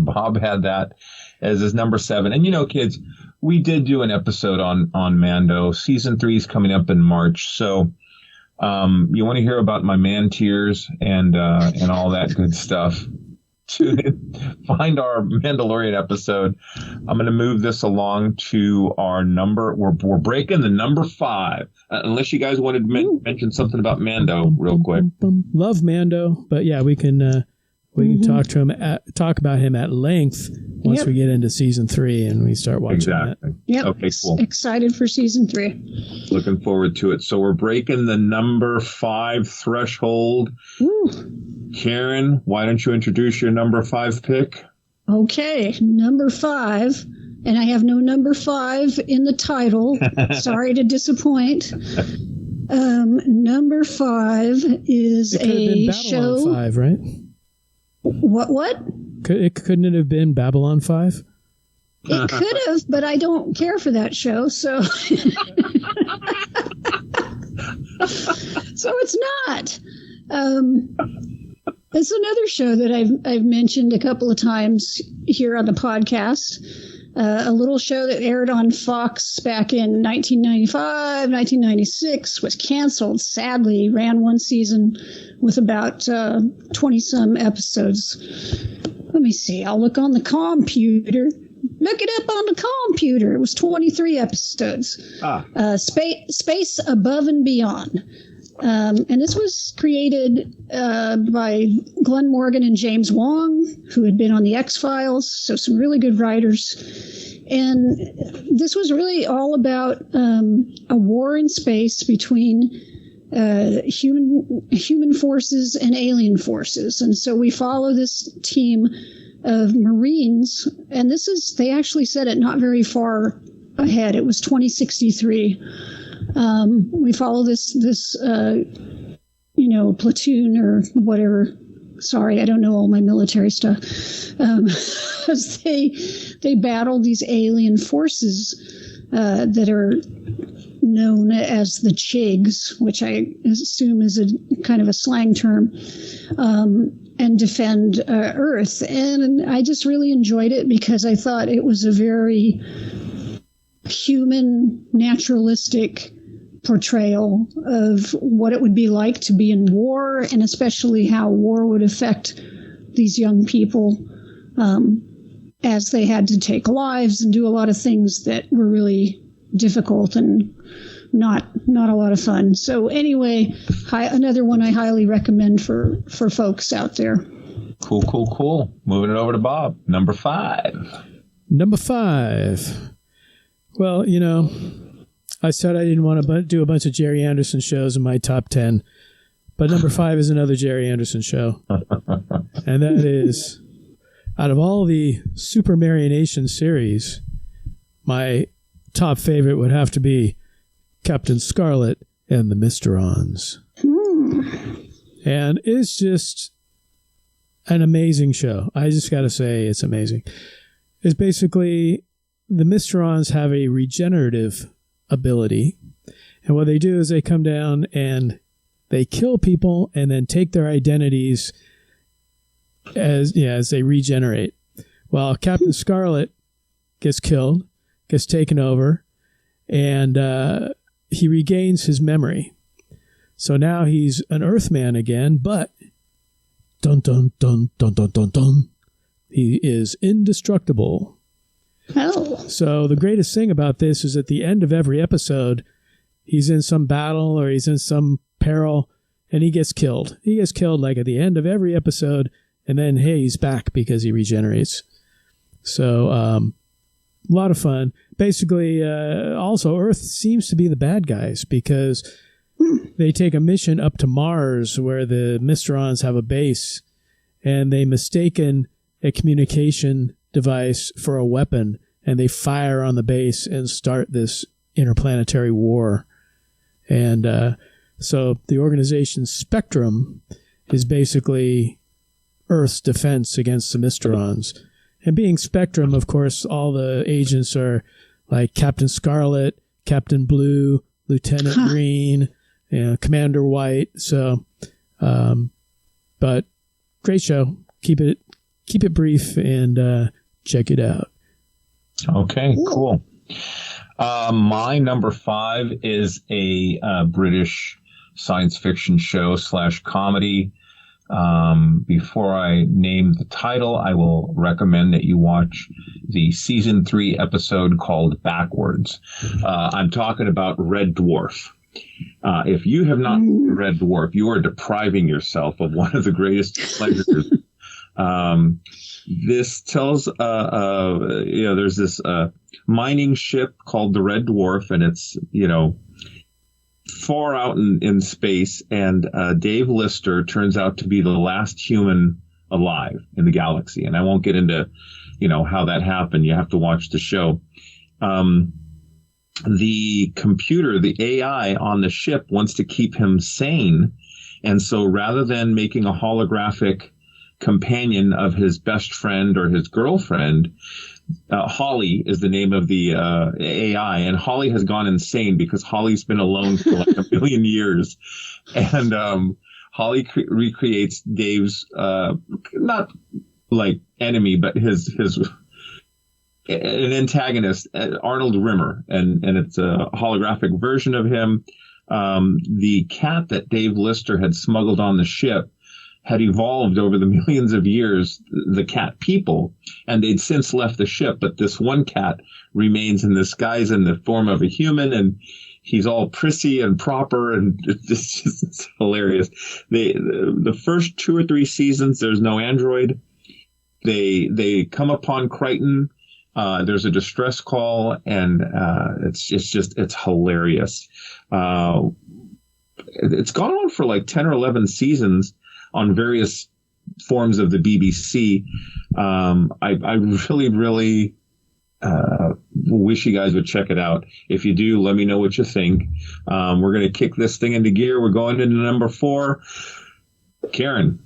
Bob had that as his number 7. And, you know, kids, we did do an episode on Mando. Season 3 is coming up in March. So you want to hear about my man tears and all that good stuff. Find our Mandalorian episode. I'm going to move this along to our number. We're breaking the number 5. Unless you guys wanted to mention something about Mando real quick. Love Mando, but yeah, we can talk about him at length once we get into season 3 and we start watching that. Yep. Okay, cool. Excited for season 3. Looking forward to it. So we're breaking the number 5 threshold. Ooh. Karen, why don't you introduce your number 5 pick? Okay, number 5. And I have no number 5 in the title. Sorry to disappoint. Number 5 is a show. Babylon 5, right? What? Couldn't it have been Babylon 5? It could have, but I don't care for that show, so so it's not. It's another show that I've mentioned a couple of times here on the podcast. A little show that aired on Fox back in 1995, 1996, was canceled. Sadly, ran one season with about 20-some episodes. Let me see. I'll look on the computer. Look it up on the computer. It was 23 episodes. Space Above and Beyond. And this was created by Glenn Morgan and James Wong, who had been on the X-Files, so some really good writers. And this was really all about a war in space between human forces and alien forces. And so we follow this team of Marines, and they actually said it not very far ahead. It was 2063. We follow this platoon or whatever. Sorry, I don't know all my military stuff. As they battle these alien forces that are known as the Chigs, which I assume is a kind of a slang term, and defend Earth. And I just really enjoyed it because I thought it was a very human, naturalistic portrayal of what it would be like to be in war, and especially how war would affect these young people as they had to take lives and do a lot of things that were really difficult and not a lot of fun. So anyway, another one I highly recommend for folks out there. Cool. Moving it over to Bob. Number 5. Number 5. Well, you know, I said I didn't want to do a bunch of Jerry Anderson shows in my top 10, but number 5 is another Jerry Anderson show. And that is, out of all the Super Marionation series, my top favorite would have to be Captain Scarlet and the Mysterons. And it's just an amazing show. I just got to say it's amazing. It's basically the Mysterons have a regenerative ability, and what they do is they come down and they kill people and then take their identities as they regenerate. Well, Captain Scarlet gets killed, gets taken over, and he regains his memory. So now he's an Earthman again, but dun dun dun dun dun dun dun, he is indestructible. Oh. So the greatest thing about this is at the end of every episode, he's in some battle or he's in some peril and he gets killed. He gets killed like at the end of every episode, and then, hey, he's back because he regenerates. So a lot of fun. Basically, also Earth seems to be the bad guys because they take a mission up to Mars where the Mysterons have a base, and they mistaken a communication device for a weapon, and they fire on the base and start this interplanetary war. And so the organization Spectrum is basically Earth's defense against the Mysterons. And being Spectrum, of course, all the agents are like Captain Scarlet, Captain Blue, Lieutenant Green, Commander White. So, but great show. Keep it brief and check it out. Okay, cool. My number 5 is a British science fiction show / comedy. Before I name the title, I will recommend that you watch the season 3 episode called Backwards. I'm talking about Red Dwarf. If you have not Red Dwarf, you are depriving yourself of one of the greatest pleasures. This tells, there's this mining ship called the Red Dwarf, and it's, far out in space, and Dave Lister turns out to be the last human alive in the galaxy. And I won't get into, how that happened. You have to watch the show. The computer, the AI on the ship wants to keep him sane. And so rather than making a holographic companion of his best friend or his girlfriend, Holly is the name of the AI, and Holly has gone insane because Holly's been alone for like a million years. And Holly recreates Dave's, not like enemy, but his an antagonist, Arnold Rimmer, and it's a holographic version of him. The cat that Dave Lister had smuggled on the ship had evolved over the millions of years, the cat people, and they'd since left the ship, but this one cat remains in disguise in the form of a human, and he's all prissy and proper, and it's hilarious. The first 2 or 3 seasons, there's no android. They come upon Crichton. There's a distress call, and it's hilarious. It's gone on for like 10 or 11 seasons on various forms of the BBC. I really, really wish you guys would check it out. If you do, let me know what you think. We're going to kick this thing into gear. We're going into number 4. Karen,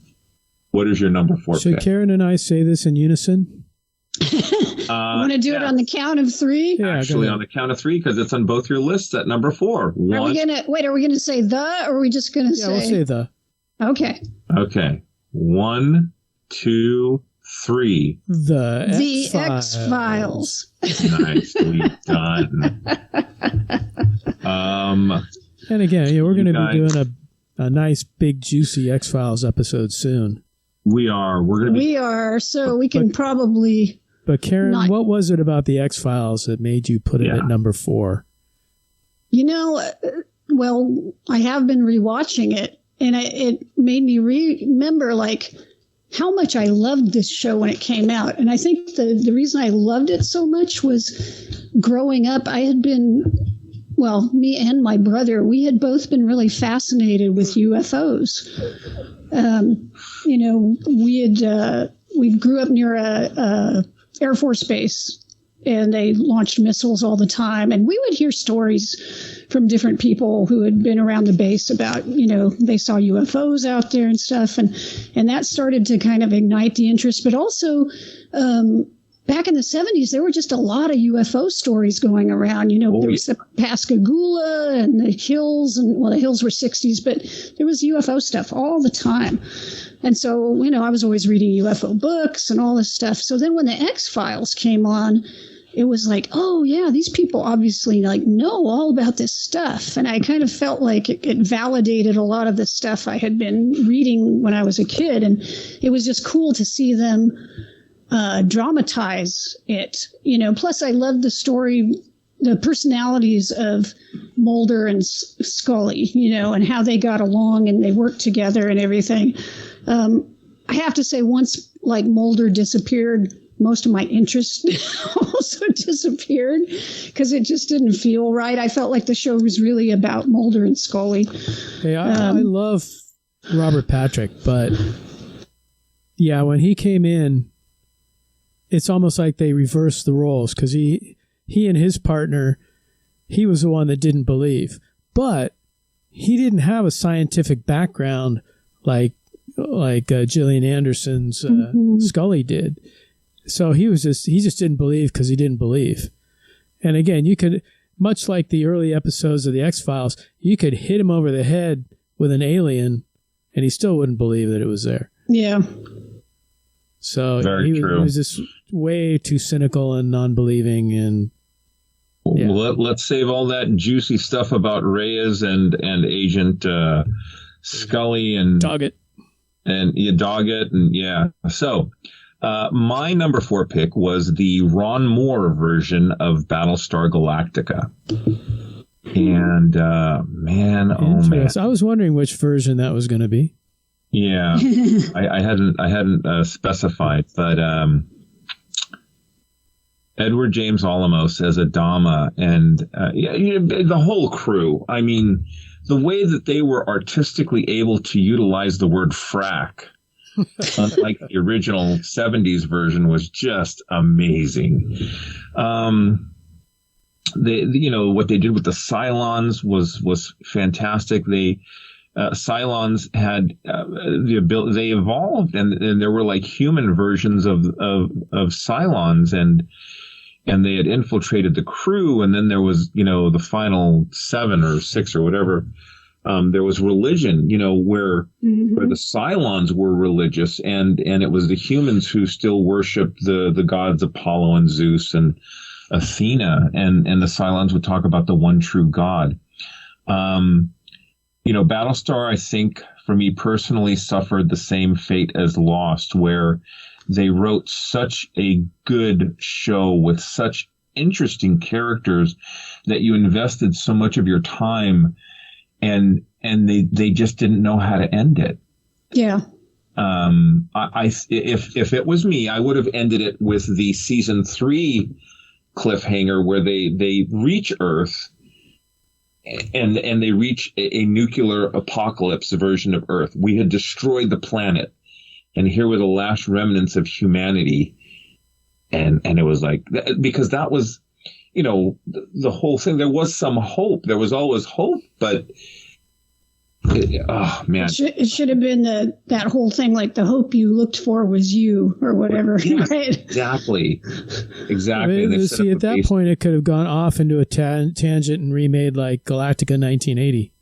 what is your number 4 Should pick? Karen and I say this in unison? Want to do it on the count of 3? Yeah, actually on the count of 3, because it's on both your lists at number 4. Are we gonna say the, or are we just gonna say? Yeah, we'll say the. Okay. Okay. 1, 2, 3. The X-Files. Nicely done. And again, we're going to be doing a nice, big, juicy X-Files episode soon. We are. We are. So we can probably. But Karen, what was it about the X-Files that made you put it at number 4? Well, I have been rewatching it, and it made me remember like how much I loved this show when it came out. And I think the reason I loved it so much was growing up, I had been, me and my brother, we had both been really fascinated with UFOs. We grew up near a Air Force base, and they launched missiles all the time. And we would hear stories from different people who had been around the base about, they saw UFOs out there and stuff. And that started to kind of ignite the interest. But also, back in the 70s, there were just a lot of UFO stories going around. There was the Pascagoula and the Hills, and the Hills were 60s, but there was UFO stuff all the time. And so, I was always reading UFO books and all this stuff. So then when the X-Files came on, it was like, oh yeah, these people obviously like know all about this stuff. And I kind of felt like it validated a lot of the stuff I had been reading when I was a kid. And it was just cool to see them dramatize it, plus I loved the story, the personalities of Mulder and Scully, and how they got along and they worked together and everything. I have to say, once like Mulder disappeared, most of my interest also disappeared because it just didn't feel right. I felt like the show was really about Mulder and Scully. Hey, I love Robert Patrick, but yeah, when he came in, it's almost like they reversed the roles because he and his partner, he was the one that didn't believe, but he didn't have a scientific background like Gillian Anderson's Scully did. So he just didn't believe because he didn't believe. And again, you could, much like the early episodes of the X-Files, you could hit him over the head with an alien and he still wouldn't believe that it was there. Yeah. So he was just way too cynical and non-believing. And yeah. Let's save all that juicy stuff about Reyes and Agent Scully and Doggett. And Doggett. And yeah. So my number 4 pick was the Ron Moore version of Battlestar Galactica. And man, oh man. I was wondering which version that was going to be. Yeah, I hadn't specified, but Edward James Olmos as Adama and the whole crew. I mean, the way that they were artistically able to utilize the word frack, unlike the original 70s version, was just amazing. What they did with the Cylons was fantastic. Cylons had the ability, they evolved and there were like human versions of Cylons and they had infiltrated the crew. And then there was, the final 7 or 6 or whatever. There was religion, where the Cylons were religious and it was the humans who still worshiped the gods Apollo and Zeus and Athena and the Cylons would talk about the one true God. Battlestar, I think, for me personally, suffered the same fate as Lost, where they wrote such a good show with such interesting characters that you invested so much of your time, and they just didn't know how to end it. Yeah. If it was me, I would have ended it with the season 3 cliffhanger where they reach Earth. And they reach a nuclear apocalypse version of Earth. We had destroyed the planet, and here were the last remnants of humanity. And it was like, because that was, the whole thing. There was some hope. There was always hope, but oh man, it should have been that whole thing. Like the hope you looked for was you, or whatever. Yes, right? Exactly. See, at that point, it could have gone off into a tangent and remade like Galactica 1980.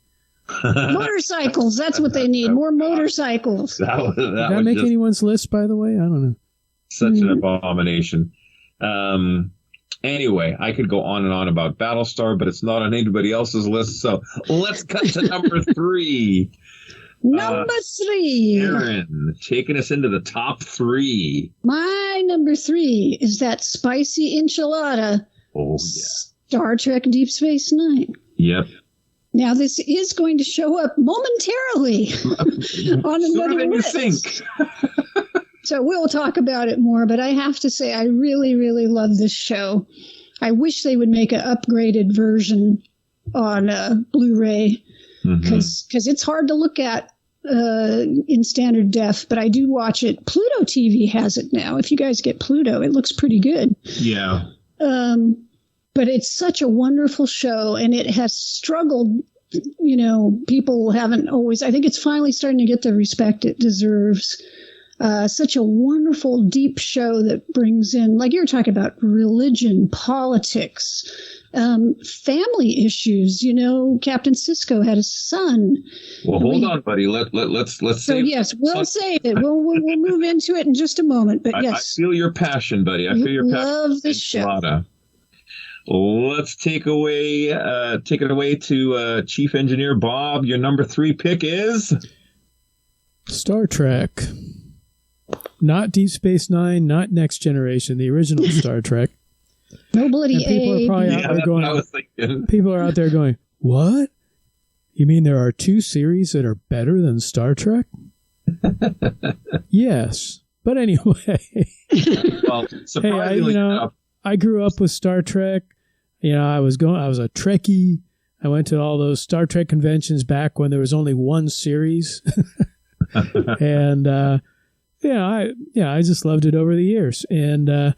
Motorcycles. That's what they need. More motorcycles. Did that make anyone's list, by the way? I don't know. Such an abomination. Anyway, I could go on and on about Battlestar, but it's not on anybody else's list. So let's cut to number 3. Number 3. Aaron, taking us into the top 3. My number 3 is that spicy enchilada. Oh, yeah. Star Trek Deep Space Nine. Yep. Now, this is going to show up momentarily on another list. You think. So we'll talk about it more, but I have to say I really, really love this show. I wish they would make an upgraded version on Blu-ray because it's hard to look at in standard def, but I do watch it. Pluto TV has it now. If you guys get Pluto, it looks pretty good. Yeah. But it's such a wonderful show, and it has struggled. People haven't always. I think it's finally starting to get the respect it deserves. Such a wonderful, deep show that brings in, like you're talking about, religion, politics, family issues. Captain Sisko had a son. Well, hold on, buddy. Let's so save. Yes, we'll save it. We'll move into it in just a moment. But yes, I feel your passion, buddy. I feel your passion. Love this show. let's take it away to Chief Engineer Bob. Your number 3 pick is Star Trek. Not Deep Space Nine, not Next Generation, the original Star Trek. No bloody people are probably out there going, people are out there going, what? You mean there are 2 series that are better than Star Trek? Yes. But anyway. Well, surprisingly enough. I grew up with Star Trek. I was a Trekkie. I went to all those Star Trek conventions back when there was only one series. And, I just loved it over the years. And,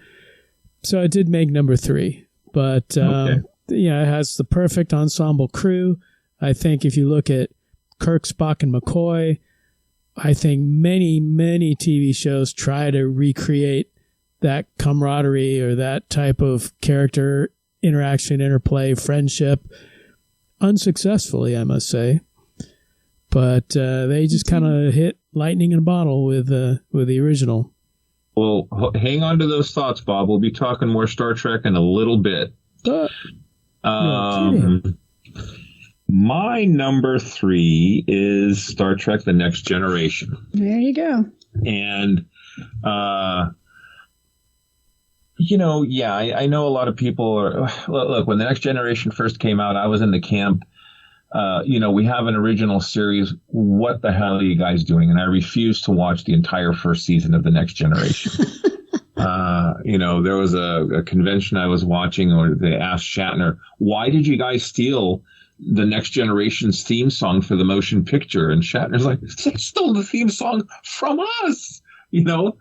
so I did make number 3, but, it has the perfect ensemble crew. I think if you look at Kirk, Spock, and McCoy, I think many, many TV shows try to recreate that camaraderie or that type of character interaction, interplay, friendship, unsuccessfully, I must say. But they just kind of hit lightning in a bottle with the original. Well, hang on to those thoughts, Bob. We'll be talking more Star Trek in a little bit. My number 3 is Star Trek: The Next Generation. There you go. And, I know a lot of people are... Look, when The Next Generation first came out, I was in the camp. We have an original series. What the hell are you guys doing? And I refused to watch the entire first season of The Next Generation. There was a convention I was watching where they asked Shatner, why did you guys steal The Next Generation's theme song for the motion picture? And Shatner's like, they stole the theme song from us.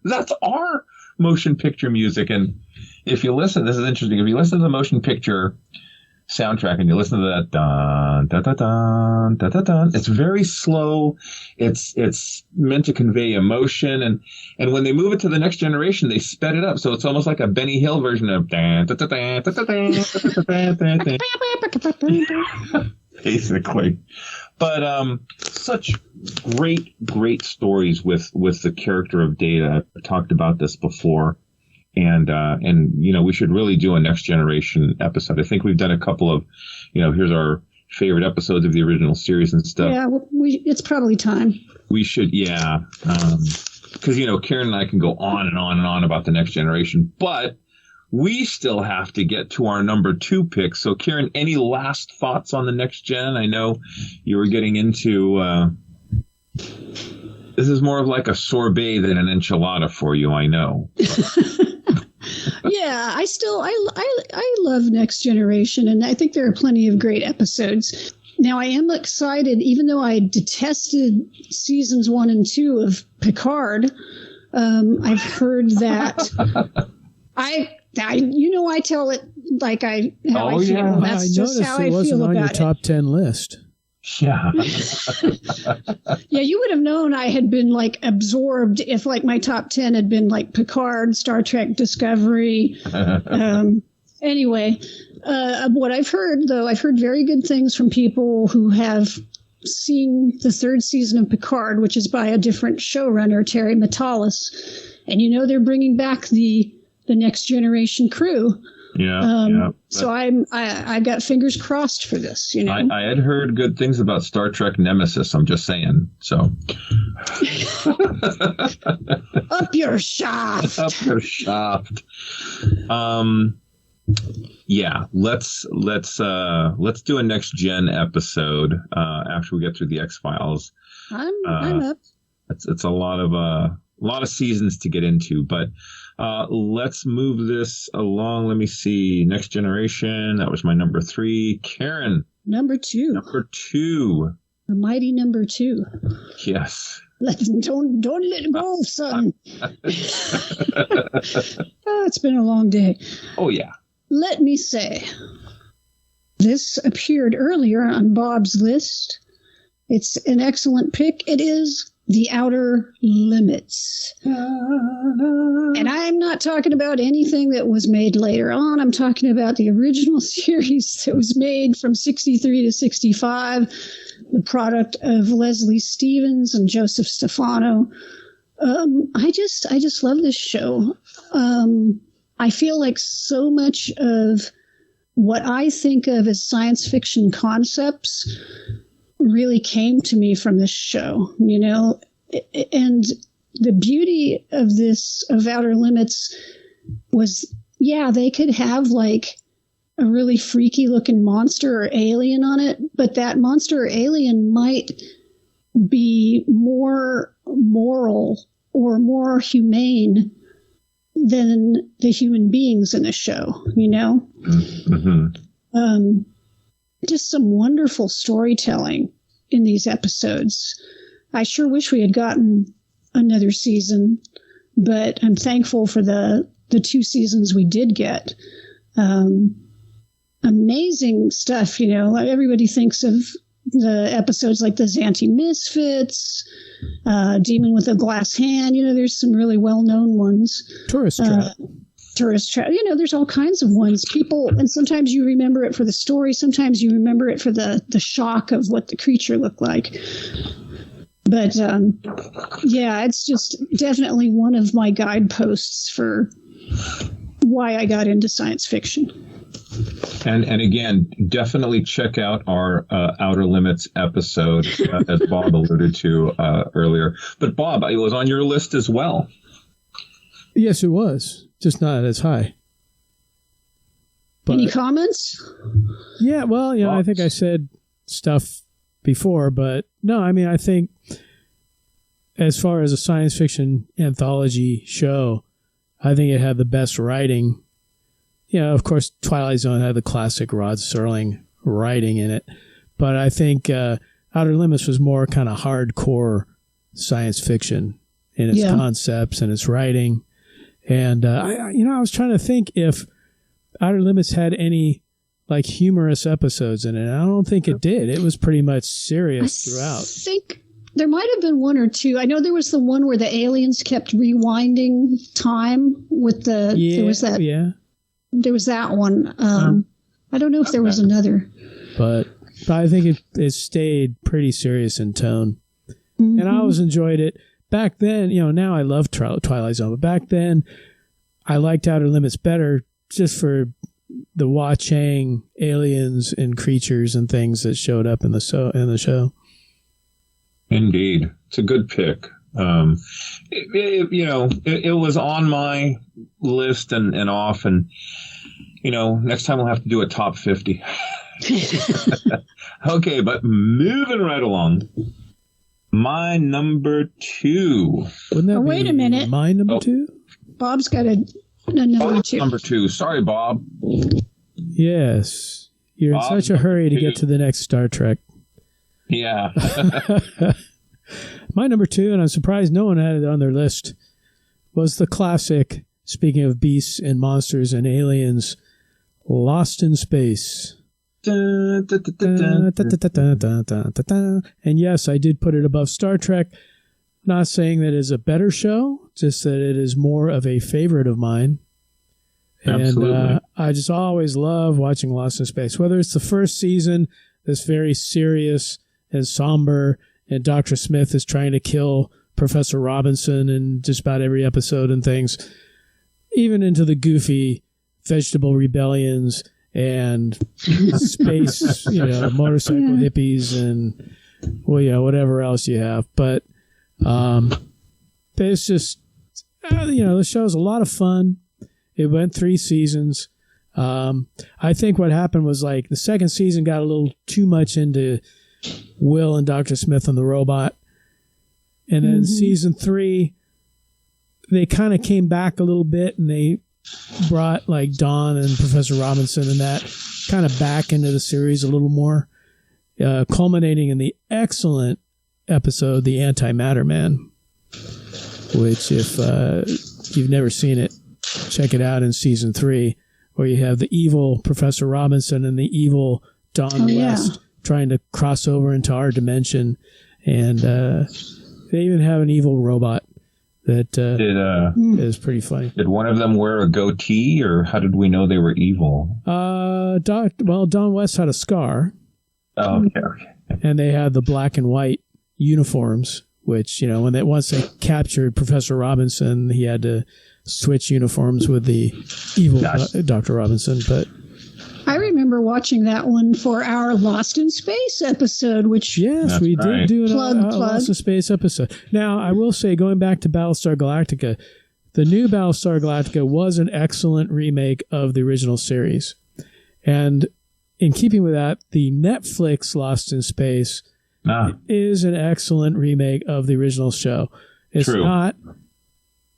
That's our motion picture music. And if you listen, this is interesting. If you listen to the motion picture soundtrack and you listen to that dun, dun, dun, dun, dun, dun, dun, it's very slow. It's meant to convey emotion, and when they move it to The Next Generation, they sped it up, so it's almost like a Benny Hill version of basically. But such great stories with the character of Data. I've talked about this before. And we should really do a Next Generation episode. I think we've done a couple of, here's our favorite episodes of the original series and stuff. Yeah, it's probably time. We should, yeah. Because, Karen and I can go on and on and on about the Next Generation, but we still have to get to our number 2 pick. So, Karen, any last thoughts on the Next Gen? I know you were getting into... this is more of like a sorbet than an enchilada for you, I know. Yeah, I love Next Generation, and I think there are plenty of great episodes. Now, I am excited, even though I detested seasons 1 and 2 of Picard. I've heard that I tell it like how I feel. Yeah. That's I just noticed how I it wasn't feel on your about top 10 list. Yeah. Yeah, you would have known I had been absorbed if my top 10 had been Picard, Star Trek, Discovery. Anyway, what I've heard, though, I've heard very good things from people who have seen the 3rd season of Picard, which is by a different showrunner, Terry Matalas. And they're bringing back the Next Generation crew. Yeah. So I got fingers crossed for this. I had heard good things about Star Trek Nemesis. I'm just saying. So up your shaft. Up your shaft. Yeah. Let's do a Next Gen episode after we get through the X-Files. I'm up. It's a lot of seasons to get into, but. Let's move this along. Let me see. Next Generation. That was my number 3. Karen. Number 2. Number 2. The mighty number 2. Yes. Don't let it go, son. It's been a long day. Oh, yeah. Let me say, this appeared earlier on Bob's list. It's an excellent pick. It is The Outer Limits. And I'm not talking about anything that was made later on. I'm talking about the original series that was made from 63 to 65, the product of Leslie Stevens and Joseph Stefano. I just love this show. I feel like so much of what I think of as science fiction concepts really came to me from this show, you know, and the beauty of this, of Outer Limits, was, yeah, they could have like a really freaky looking monster or alien on it, but that monster or alien might be more moral or more humane than the human beings in the show, you know? Mm-hmm. Just some wonderful storytelling in these episodes. I sure wish we had gotten another season, but I'm thankful for the 2 seasons we did get. Amazing stuff, you know. Everybody thinks of the episodes like the Xanthi Misfits, Demon with a Glass Hand. You know, there's some really well-known ones. Tourist Trap. You know, there's all kinds of ones. People, and sometimes you remember it for the story. Sometimes you remember it for the shock of what the creature looked like. But, yeah, it's just definitely one of my guideposts for why I got into science fiction. And again, definitely check out our Outer Limits episode, as Bob alluded to earlier. But Bob, it was on your list as well. Yes, it was. Just not as high. But, any comments? Yeah, well, you know, I think I said stuff before, but no, I mean, I think as far as a science fiction anthology show, I think it had the best writing. You know, of course, Twilight Zone had the classic Rod Serling writing in it, but I think Outer Limits was more kind of hardcore science fiction in its concepts and its writing. And I was trying to think if Outer Limits had any like humorous episodes in it. I don't think it did. It was pretty much serious throughout. I think there might have been 1 or 2. I know there was the one where the aliens kept rewinding time with the. Yeah, there was that one. I don't know if there was another. But I think it stayed pretty serious in tone. Mm-hmm. And I always enjoyed it. Back then, you know, now I love Twilight Zone, but back then I liked Outer Limits better just for the Wa-Chang aliens and creatures and things that showed up in the show. Indeed. It's a good pick. It was on my list and off, and, you know, next time we'll have to do a top 50. Okay, but moving right along. My number 2. Wouldn't that wait a minute. My number 2? Bob's got a number 2. Number 2. Sorry, Bob. Yes. You're Bob, in such a hurry to get to the next Star Trek. Yeah. My number 2, and I'm surprised no one had it on their list, was the classic, speaking of beasts and monsters and aliens, Lost in Space. And yes, I did put it above Star Trek. Not saying that it is a better show, just that it is more of a favorite of mine. Absolutely. And I just always love watching Lost in Space, whether it's the first season that's very serious and somber, and Dr. Smith is trying to kill Professor Robinson in just about every episode and things, even into the goofy vegetable rebellions and space, motorcycle hippies and, whatever else you have. But it's just, the show's a lot of fun. It went 3 seasons. I think what happened was like the second season got a little too much into Will and Dr. Smith and the robot. And then season 3, they kind of came back a little bit and they brought like Dawn and Professor Robinson and that kind of back into the series a little more, culminating in the excellent episode, The Antimatter Man, which if you've never seen it, check it out in season 3, where you have the evil Professor Robinson and the evil Dawn West trying to cross over into our dimension. And they even have an evil robot that is pretty funny. Did one of them wear a goatee, or how did we know they were evil? Dawn West had a scar. Oh, okay. And they had the black and white uniforms, which, once they captured Professor Robinson, he had to switch uniforms with the evil Dr. Robinson. But I remember watching that one for our Lost in Space episode, which yes, we did do a Lost in Space episode. Now, I will say, going back to Battlestar Galactica, the new Battlestar Galactica was an excellent remake of the original series. And in keeping with that, the Netflix Lost in Space is an excellent remake of the original show. It's not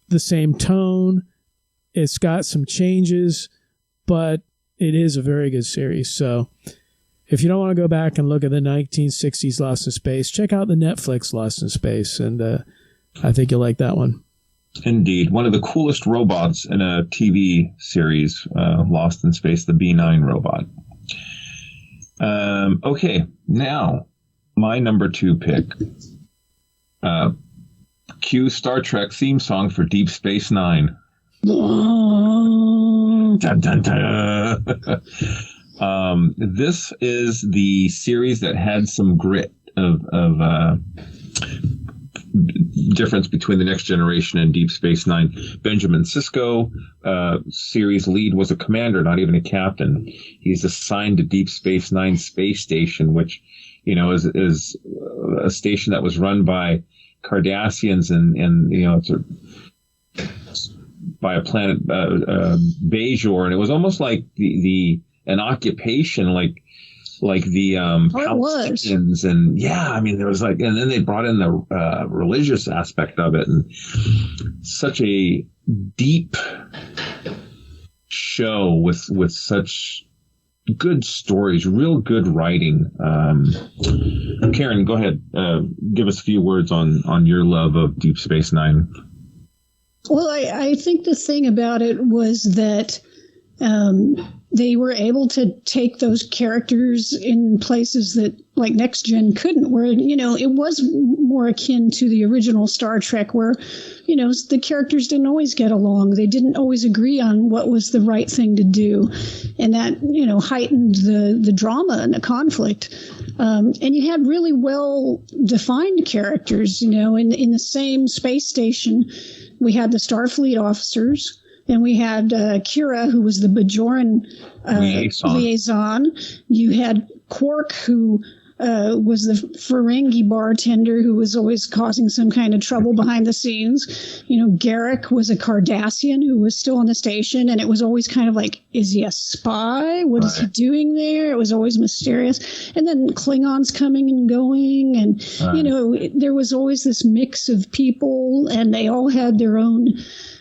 the same tone. It's got some changes, but it is a very good series. So if you don't want to go back and look at the 1960s Lost in Space, check out the Netflix Lost in Space, and I think you'll like that one. Indeed. One of the coolest robots in a TV series, Lost in Space, the B9 robot. Okay, now, my number 2 pick. Cue Star Trek theme song for Deep Space Nine. Dun, dun, dun. This is the series that had some grit of difference between the Next Generation and Deep Space Nine. Benjamin Sisko, series lead, was a commander, not even a captain. He's assigned to Deep Space Nine space station, which, you know, is a station that was run by Cardassians, and you know, it's by a planet Bajor, and it was almost like an occupation, like the Palestinians, and I mean, there was like, and then they brought in the religious aspect of it, and such a deep show with such good stories, real good writing. Karen, go ahead, give us a few words on your love of Deep Space Nine. Well, I think the thing about it was that they were able to take those characters in places that like Next Gen couldn't, where, you know, it was more akin to the original Star Trek, where, you know, the characters didn't always get along. They didn't always agree on what was the right thing to do. And that, you know, heightened the drama and the conflict. And you had really well-defined characters, you know, in the same space station. We had the Starfleet officers. And we had Kira, who was the Bajoran liaison. You had Quark, who was the Ferengi bartender, who was always causing some kind of trouble behind the scenes. You know, Garrick was a Cardassian who was still on the station, and it was always kind of like, is he a spy? What is he doing there? It was always mysterious. And then Klingons coming and going, and, you know, there was always this mix of people, and they all had their own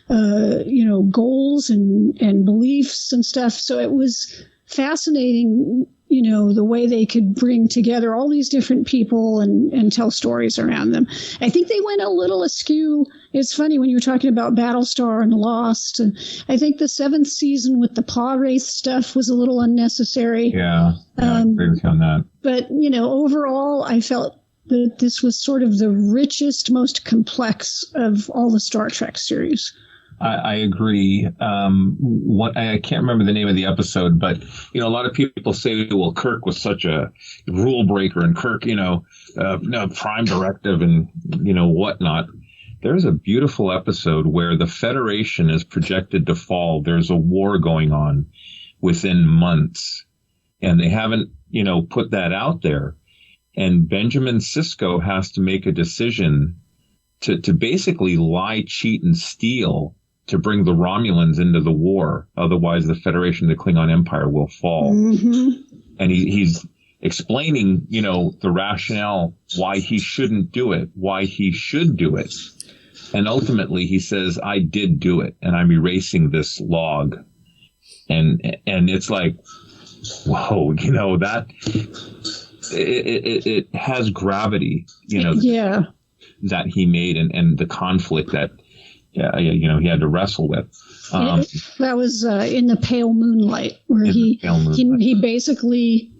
you know, goals and beliefs and stuff. So it was fascinating, you know, the way they could bring together all these different people and tell stories around them. I think they went a little askew. It's funny when you were talking about Battlestar and Lost. And I think the 7th season with the Paw Wraith stuff was a little unnecessary. Yeah, I agree with you on that. But, you know, overall, I felt that this was sort of the richest, most complex of all the Star Trek series. I agree. I can't remember the name of the episode, but, you know, a lot of people say, well, Kirk was such a rule breaker, and Kirk, you know, prime directive and, you know, whatnot. There's a beautiful episode where the Federation is projected to fall. There's a war going on within months, and they haven't, you know, put that out there. And Benjamin Sisko has to make a decision to basically lie, cheat, and steal to bring the Romulans into the war. Otherwise, the Federation, the Klingon Empire, will fall. Mm-hmm. And he's explaining, you know, the rationale why he shouldn't do it, why he should do it. And ultimately, he says, I did do it, and I'm erasing this log. And it's like, whoa, you know, that it has gravity, you know, that he made, and the conflict that, you know, he had to wrestle with. That was in the Pale Moonlight, where he basically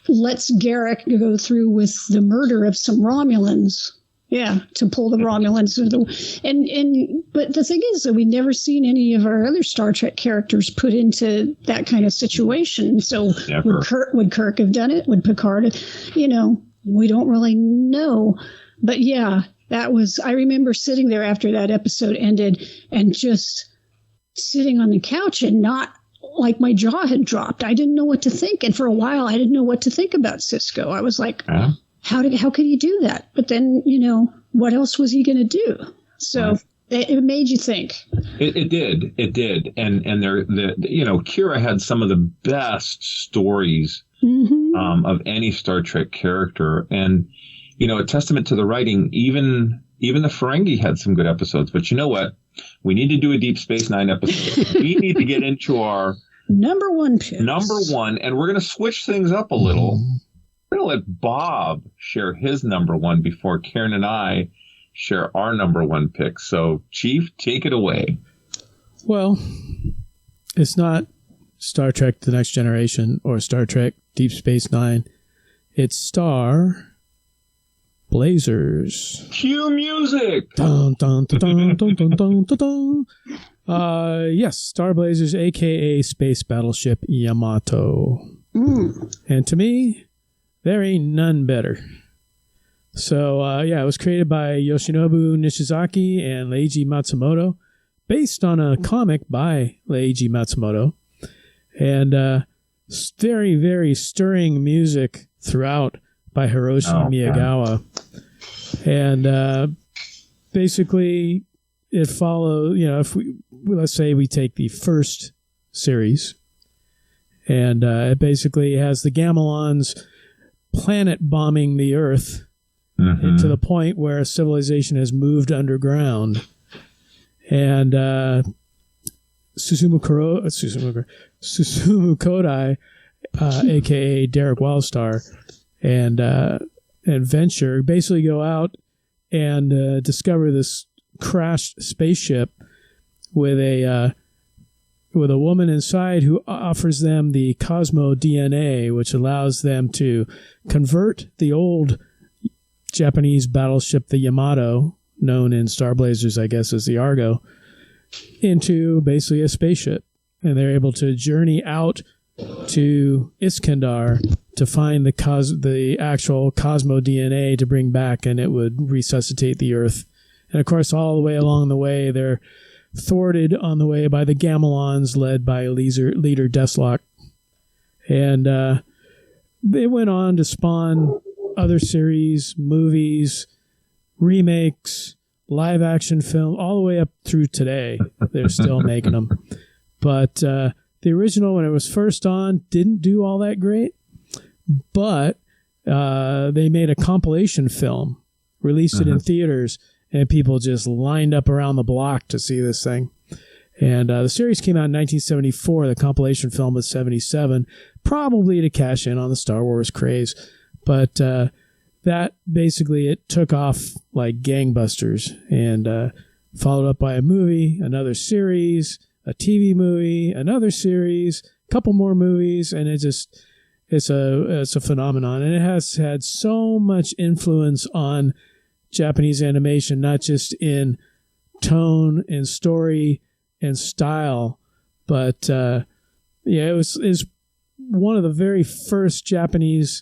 lets Garrick go through with the murder of some Romulans. Yeah, to pull the Romulans through but the thing is that we'd never seen any of our other Star Trek characters put into that kind of situation. So would Kirk have done it? Would Picard? You know, we don't really know. But yeah, I remember sitting there after that episode ended and just sitting on the couch and not like my jaw had dropped. I didn't know what to think. And for a while, I didn't know what to think about Sisko. I was like, how could he do that? But then, what else was he going to do? So it made you think. It did. And Kira had some of the best stories of any Star Trek character. And, a testament to the writing, even the Ferengi had some good episodes. But you know what? We need to do a Deep Space Nine episode. We need to get into our number one picks. Number one, and we're going to switch things up a little. We're going to let Bob share his number one before Karen and I share our number one pick. So, Chief, take it away. Well, it's not Star Trek The Next Generation or Star Trek Deep Space Nine. It's Star Blazers. Cue music! Dun, dun, dun, dun, dun, dun, dun, dun, dun. Yes, Star Blazers, a.k.a. Space Battleship Yamato. And to me, there ain't none better. So, it was created by Yoshinobu Nishizaki and Leiji Matsumoto, based on a comic by Leiji Matsumoto. And very, very stirring music throughout by Hiroshi Miyagawa. And basically, it follows, if let's say we take the first series, and it basically has the Gamelons planet bombing the Earth to the point where civilization has moved underground. And Susumu Kodai, a.k.a. Derek Wildstar, and Venture basically go out and discover this crashed spaceship with a woman inside who offers them the Cosmo DNA, which allows them to convert the old Japanese battleship, the Yamato, known in Star Blazers, I guess, as the Argo, into basically a spaceship. And they're able to journey out to Iskandar to find the actual Cosmo DNA to bring back, and it would resuscitate the Earth. And of course, all the way along the way, they're thwarted on the way by the Gamelons, led by leader Deathlock. And they went on to spawn other series, movies, remakes, live action film, all the way up through today. They're still making them. But the original, when it was first on, didn't do all that great. But they made a compilation film, released it in theaters, and people just lined up around the block to see this thing. And the series came out in 1974. The compilation film was 77, probably to cash in on the Star Wars craze. But that basically, it took off like gangbusters, and followed up by a movie, another series, a TV movie, another series, a couple more movies, and it's a phenomenon. And it has had so much influence on Japanese animation, not just in tone and story and style, but it was one of the very first Japanese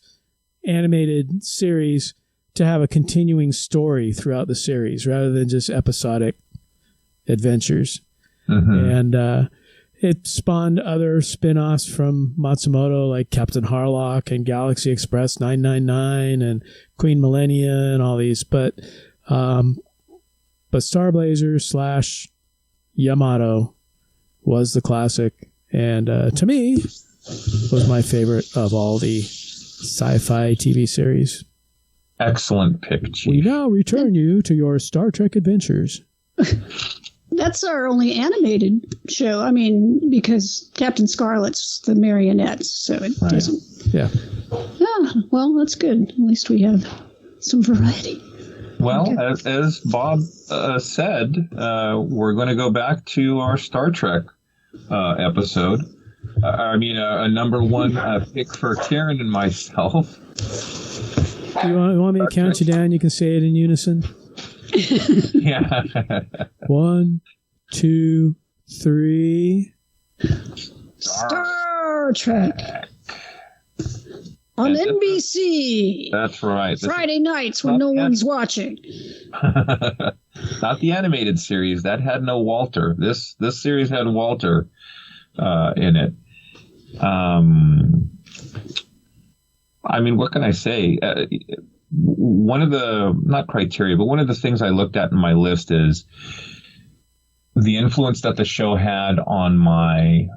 animated series to have a continuing story throughout the series rather than just episodic adventures. And it spawned other spin-offs from Matsumoto, like Captain Harlock and Galaxy Express 999 and Queen Millennia and all these. But Star Blazers / Yamato was the classic, and to me was my favorite of all the sci-fi TV series. Excellent pick, Chief. We now return you to your Star Trek adventures. That's our only animated show. I mean, because Captain Scarlet's the marionettes, so it doesn't. Yeah. Well, that's good. At least we have some variety. Well, as Bob said, we're going to go back to our Star Trek episode. A number one pick for Karen and myself. You want me to count you down? You can say it in unison. Yeah. 1, 2, 3. Star Trek on NBC. That's right. Friday nights when no one's watching. Not the animated series. That had no Walter. This series had Walter in it. I mean, what can I say? One of the, not criteria, but one of the things I looked at in my list is the influence that the show had on my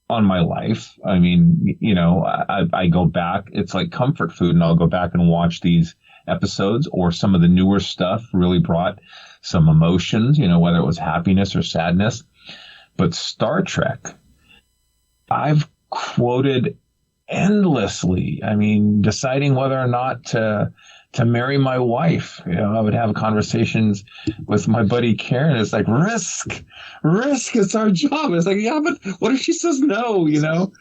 life. I mean, you know, I go back, it's like comfort food, and I'll go back and watch these episodes, or some of the newer stuff really brought some emotions, you know, whether it was happiness or sadness. But Star Trek, I've quoted endlessly. I mean, deciding whether or not to marry my wife. You know, I would have conversations with my buddy Karen. It's like, risk. It's our job. It's like, yeah, but what if she says no, you know?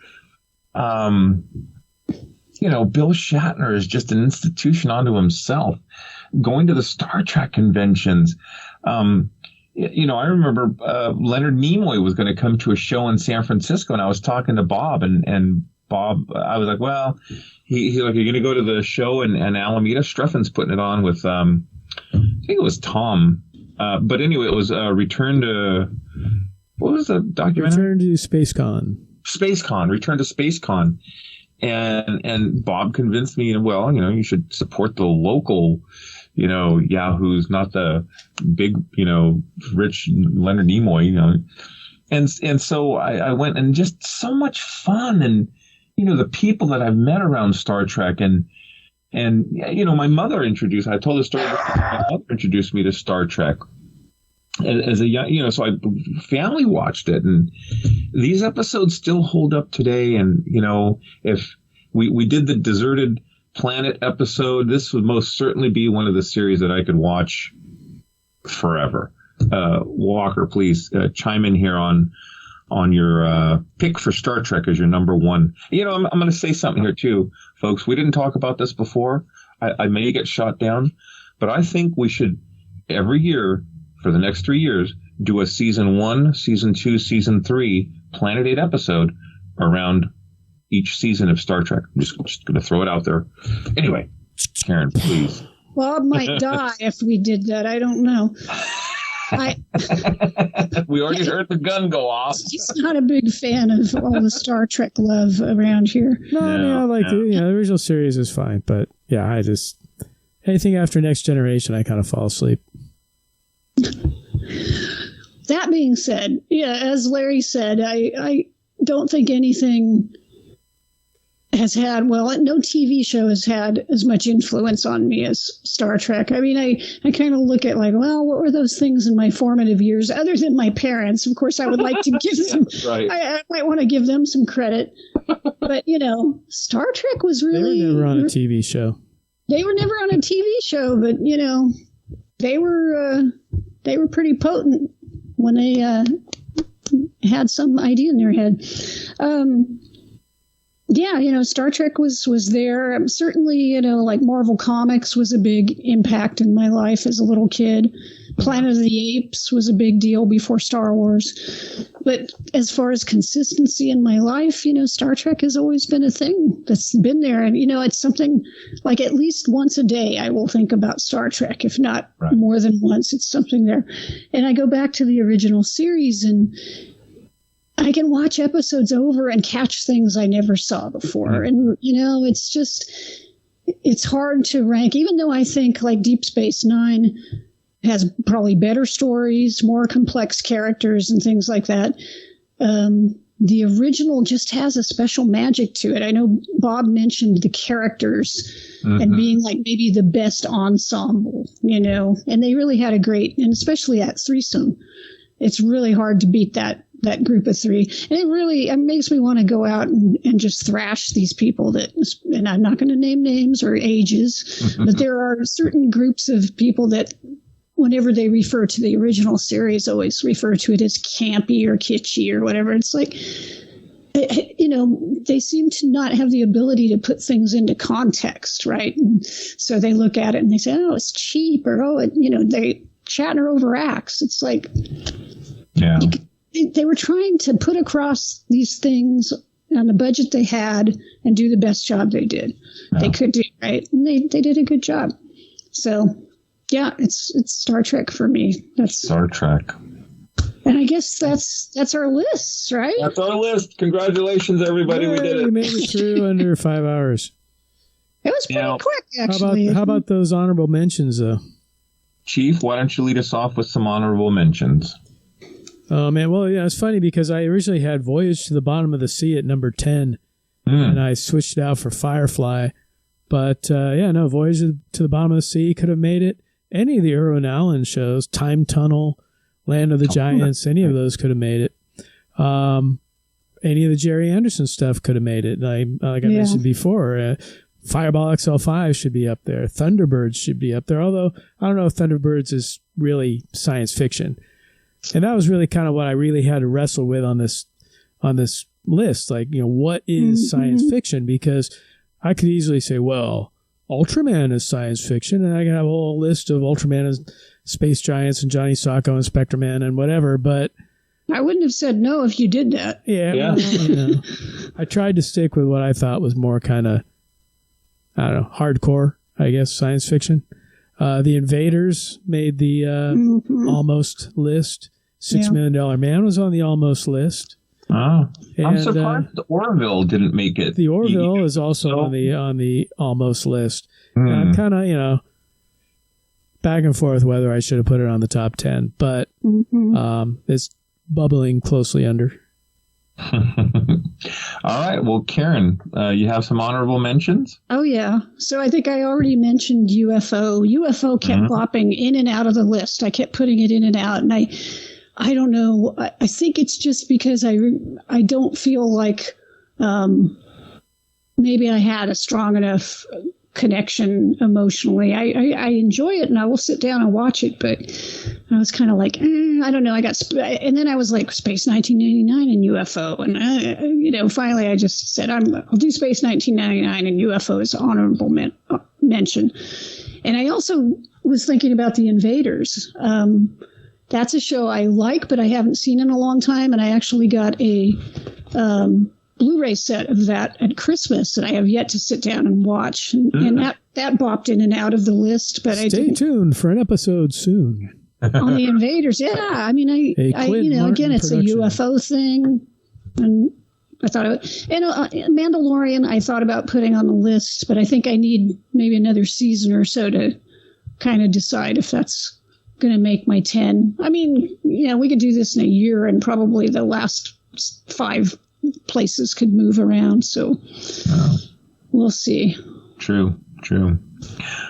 You know, Bill Shatner is just an institution unto himself. Going to the Star Trek conventions. You know, I remember Leonard Nimoy was going to come to a show in San Francisco, and I was talking to Bob, and Bob, I was like, well, he like, you're going to go to the show in Alameda? Streffen's putting it on with, I think it was Tom. But anyway, it was Return to, what was the documentary? Return to SpaceCon. Return to SpaceCon. And Bob convinced me, well, you know, you should support the local, you know, Yahoos, not the big, you know, rich Leonard Nimoy, you know. And so I went, and just so much fun, and, you know, the people that I've met around Star Trek, and you know, my mother introduced, I told the story, my mother introduced me to Star Trek as a young, you know, so I family watched it, and these episodes still hold up today. And, you know, if we did the Deserted Planet episode, this would most certainly be one of the series that I could watch forever. Walker, please chime in here on your pick for Star Trek as your number one. You know, I'm going to say something here too, folks. We didn't talk about this before. I may get shot down, but I think we should every year for the next 3 years do a season 1, season 2, season 3 Planet 8 episode around each season of Star Trek. I'm just going to throw it out there. Anyway, Karen, please. Bob might die if we did that. I don't know. We already heard the gun go off. He's not a big fan of all the Star Trek love around here. No, I like the original series is fine, but yeah, I just anything after Next Generation, I kind of fall asleep. That being said, yeah, as Larry said, I don't think anything has had, well, no TV show has had as much influence on me as Star Trek. I mean, I kind of look at like, well, what were those things in my formative years other than my parents? Of course, I would like to give them, right. I might want to give them some credit. But, you know, Star Trek was really... They were never on a TV show. They were never on a TV show, but, you know, they were pretty potent when they had some idea in their head. Yeah, you know, Star Trek was there. Certainly, you know, like Marvel Comics was a big impact in my life as a little kid. Planet of the Apes was a big deal before Star Wars. But as far as consistency in my life, you know, Star Trek has always been a thing that's been there. And, you know, it's something like at least once a day I will think about Star Trek, if not more than once. It's something there. And I go back to the original series, and I can watch episodes over and catch things I never saw before. And, you know, it's just, it's hard to rank, even though I think like Deep Space Nine has probably better stories, more complex characters and things like that. The original just has a special magic to it. I know Bob mentioned the characters and being like maybe the best ensemble, you know, and they really had a great, and especially that threesome. It's really hard to beat that group of three. And it makes me want to go out and just thrash these people that, and I'm not going to name names or ages, but there are certain groups of people that whenever they refer to the original series, always refer to it as campy or kitschy or whatever. It's like, you know, they seem to not have the ability to put things into context, right? And so they look at it and they say, oh, it's cheap, or, oh, you know, Shatner overacts. It's like, yeah. They were trying to put across these things on the budget they had and do the best job they did. Yeah. They could do, right? And they did a good job. So, yeah, it's Star Trek for me. That's Star Trek. And I guess that's our list, right? That's our list. Congratulations, everybody. We did it. We made it through under 5 hours. It was pretty quick, actually. How about those honorable mentions, though? Chief, why don't you lead us off with some honorable mentions? Oh, man. Well, yeah, it's funny because I originally had Voyage to the Bottom of the Sea at number 10, and I switched it out for Firefly. But, Voyage to the Bottom of the Sea could have made it. Any of the Irwin Allen shows, Time Tunnel, Land of the Giants, any of those could have made it. Any of the Jerry Anderson stuff could have made it. Like I mentioned before, Fireball XL5 should be up there. Thunderbirds should be up there. Although, I don't know if Thunderbirds is really science fiction. And that was really kind of what I really had to wrestle with on this list. Like, what is science fiction? Because I could easily say, well, Ultraman is science fiction, and I can have a whole list of Ultraman and Space Giants and Johnny Sacco and Spectreman and whatever, but I wouldn't have said no if you did that. Yeah. Well, I tried to stick with what I thought was more kind of, I don't know, hardcore, I guess, science fiction. The Invaders made the almost list. $6 Million Man was on the almost list. Oh, I'm surprised the Orville didn't make it. The Orville is also on the almost list. And I'm kind of, back and forth whether I should have put it on the top 10, but it's bubbling closely under. All right. Well, Karen, you have some honorable mentions? Oh, yeah. So I think I already mentioned UFO. UFO kept bopping in and out of the list. I kept putting it in and out, and I don't know. I think it's just because I don't feel like maybe I had a strong enough connection emotionally. I enjoy it and I will sit down and watch it, but I was kind of like, I don't know. And then I was like, Space 1999 and UFO, and finally I just said I'll do Space 1999 and UFO as honorable mention. And I also was thinking about the Invaders. That's a show I like, but I haven't seen in a long time, and I actually got a Blu-ray set of that at Christmas that I have yet to sit down and watch, and that bopped in and out of the list. But stay tuned for an episode soon on the Invaders. Yeah, I mean, again, it's a UFO thing, and I thought of it. And Mandalorian, I thought about putting on the list, but I think I need maybe another season or so to kind of decide if that's going to make my 10. I mean, we could do this in a year, and probably the last 5 places could move around, so we'll see. True.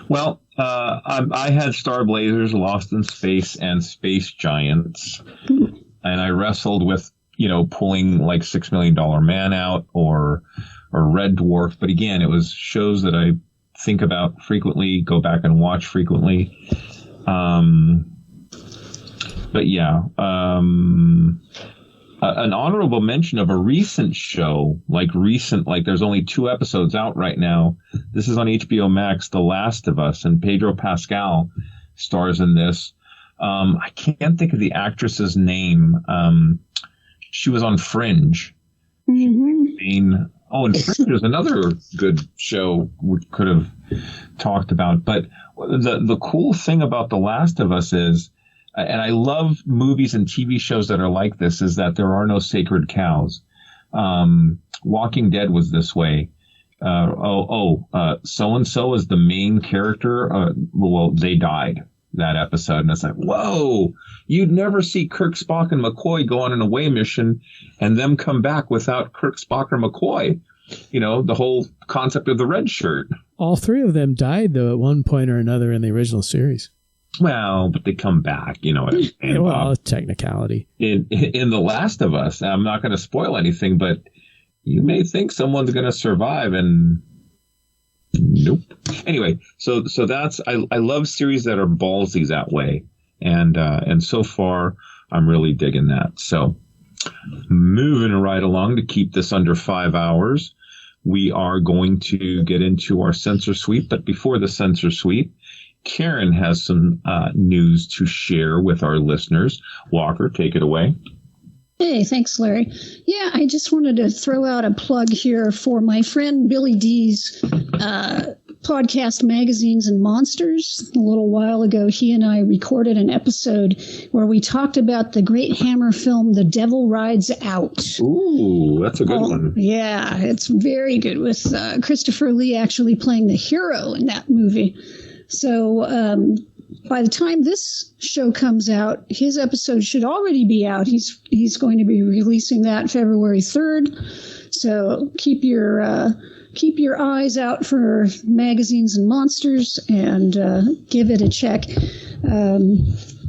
Well, I had Star Blazers, Lost in Space, and Space Giants, and I wrestled with pulling like $6 Million Man out or Red Dwarf, but again, it was shows that I think about frequently, go back and watch frequently. But yeah, an honorable mention of a recent show, like there's only 2 episodes out right now. This is on HBO Max, The Last of Us, and Pedro Pascal stars in this. I can't think of the actress's name. She was on Fringe. And Fringe is another good show we could have talked about. But the cool thing about The Last of Us is, and I love movies and TV shows that are like this, is that there are no sacred cows. Walking Dead was this way. So-and-so is the main character. They died that episode. And it's like, whoa, you'd never see Kirk, Spock, and McCoy go on an away mission and them come back without Kirk, Spock, or McCoy. The whole concept of the red shirt. All 3 of them died, though, at one point or another in the original series. Well, but they come back, technicality. In The Last of Us, I'm not going to spoil anything, but you may think someone's going to survive, and nope. Anyway, so that's I love series that are ballsy that way, and so far I'm really digging that. So moving right along to keep this under 5 hours, we are going to get into our censor sweep. But before the censor sweep, Karen has some news to share with our listeners. Walker, take it away. Hey, thanks, Larry. Yeah, I just wanted to throw out a plug here for my friend Billy D's podcast Magazines and Monsters. A little while ago, he and I recorded an episode where we talked about the great Hammer film, The Devil Rides Out. Ooh, that's a good one. Yeah, it's very good, with Christopher Lee actually playing the hero in that movie. So by the time this show comes out, his episode should already be out. He's going to be releasing that February 3rd. So keep your eyes out for Magazines and Monsters and give it a check.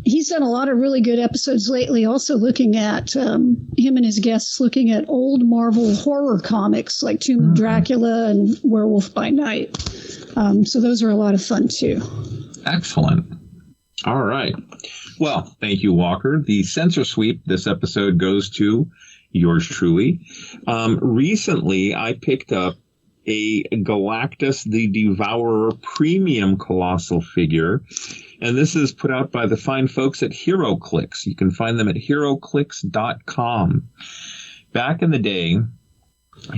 He's done a lot of really good episodes lately, also looking at him and his guests looking at old Marvel horror comics like Tomb of Dracula and Werewolf by Night. So those are a lot of fun, too. Excellent. All right. Well, thank you, Walker. The censor sweep this episode goes to yours truly. Recently, I picked up a Galactus the Devourer Premium Colossal figure, and this is put out by the fine folks at Hero Clix. You can find them at heroclix.com. Back in the day,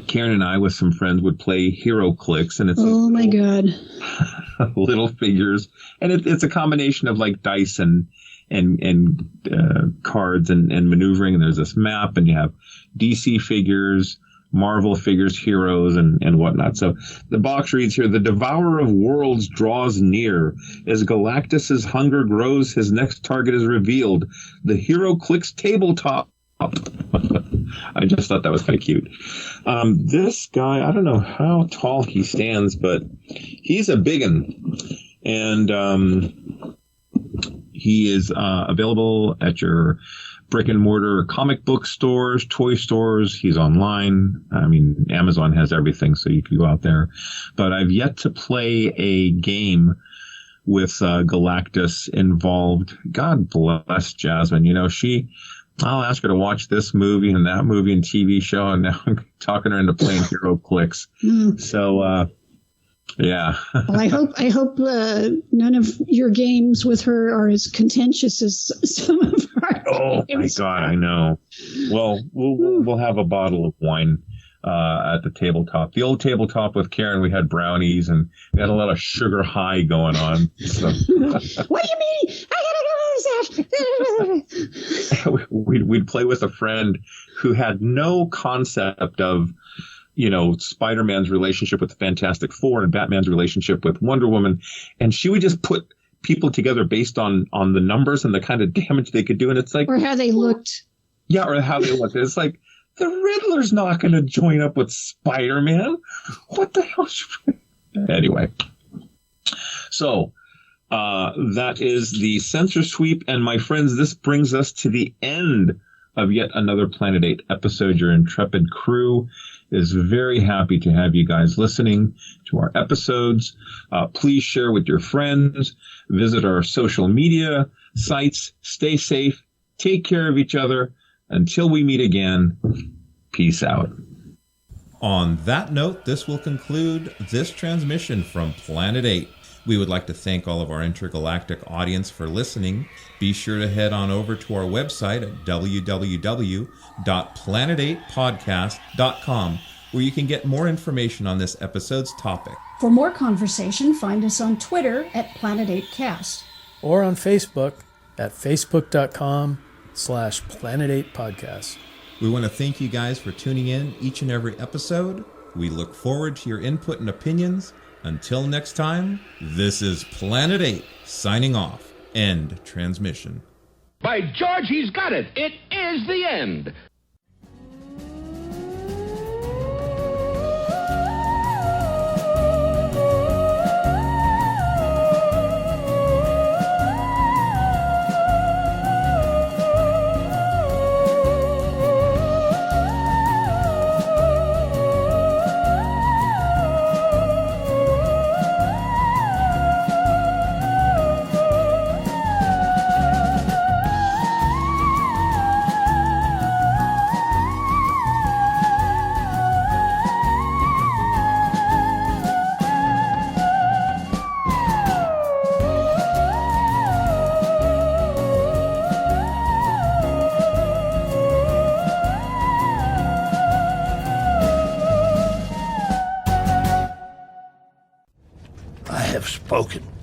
Karen and I with some friends would play Hero Clix, and it's my god, little figures, and it's a combination of like dice and cards and maneuvering. And there's this map, and you have DC figures, Marvel figures, heroes, and whatnot. So the box reads here: the Devourer of Worlds draws near. As Galactus's hunger grows, his next target is revealed. The Hero Clix tabletop. I just thought that was kind of cute. This guy, I don't know how tall he stands, but he's a biggin. And he is available at your brick and mortar comic book stores, toy stores. He's online. I mean, Amazon has everything, so you can go out there. But I've yet to play a game with Galactus involved. God bless Jasmine. You know, I'll ask her to watch this movie and that movie and TV show, and now I'm talking her into playing Hero Clix. So, yeah. Well, I hope none of your games with her are as contentious as some of our games. My God, I know. Well, we'll have a bottle of wine at the tabletop. The old tabletop with Karen, we had brownies and we had a lot of sugar high going on. So. What do you mean? We'd play with a friend who had no concept of, you know, Spider-Man's relationship with the Fantastic Four and Batman's relationship with Wonder Woman. And she would just put people together based on the numbers and the kind of damage they could do. And it's like, or how they looked. Yeah, or how they looked. It's like, the Riddler's not going to join up with Spider-Man. What the hell? Anyway. So, that is the censor sweep. And my friends, this brings us to the end of yet another Planet 8 episode. Your intrepid crew is very happy to have you guys listening to our episodes. Please share with your friends. Visit our social media sites. Stay safe. Take care of each other. Until we meet again, peace out. On that note, this will conclude this transmission from Planet 8. We would like to thank all of our intergalactic audience for listening. Be sure to head on over to our website at www.planet8podcast.com, where you can get more information on this episode's topic. For more conversation, find us on Twitter at Planet8Cast. Or on Facebook at facebook.com/Planet8Podcast. We want to thank you guys for tuning in each and every episode. We look forward to your input and opinions. Until next time, this is Planet 8 signing off. End transmission. By George, he's got it. It is the end. spoken.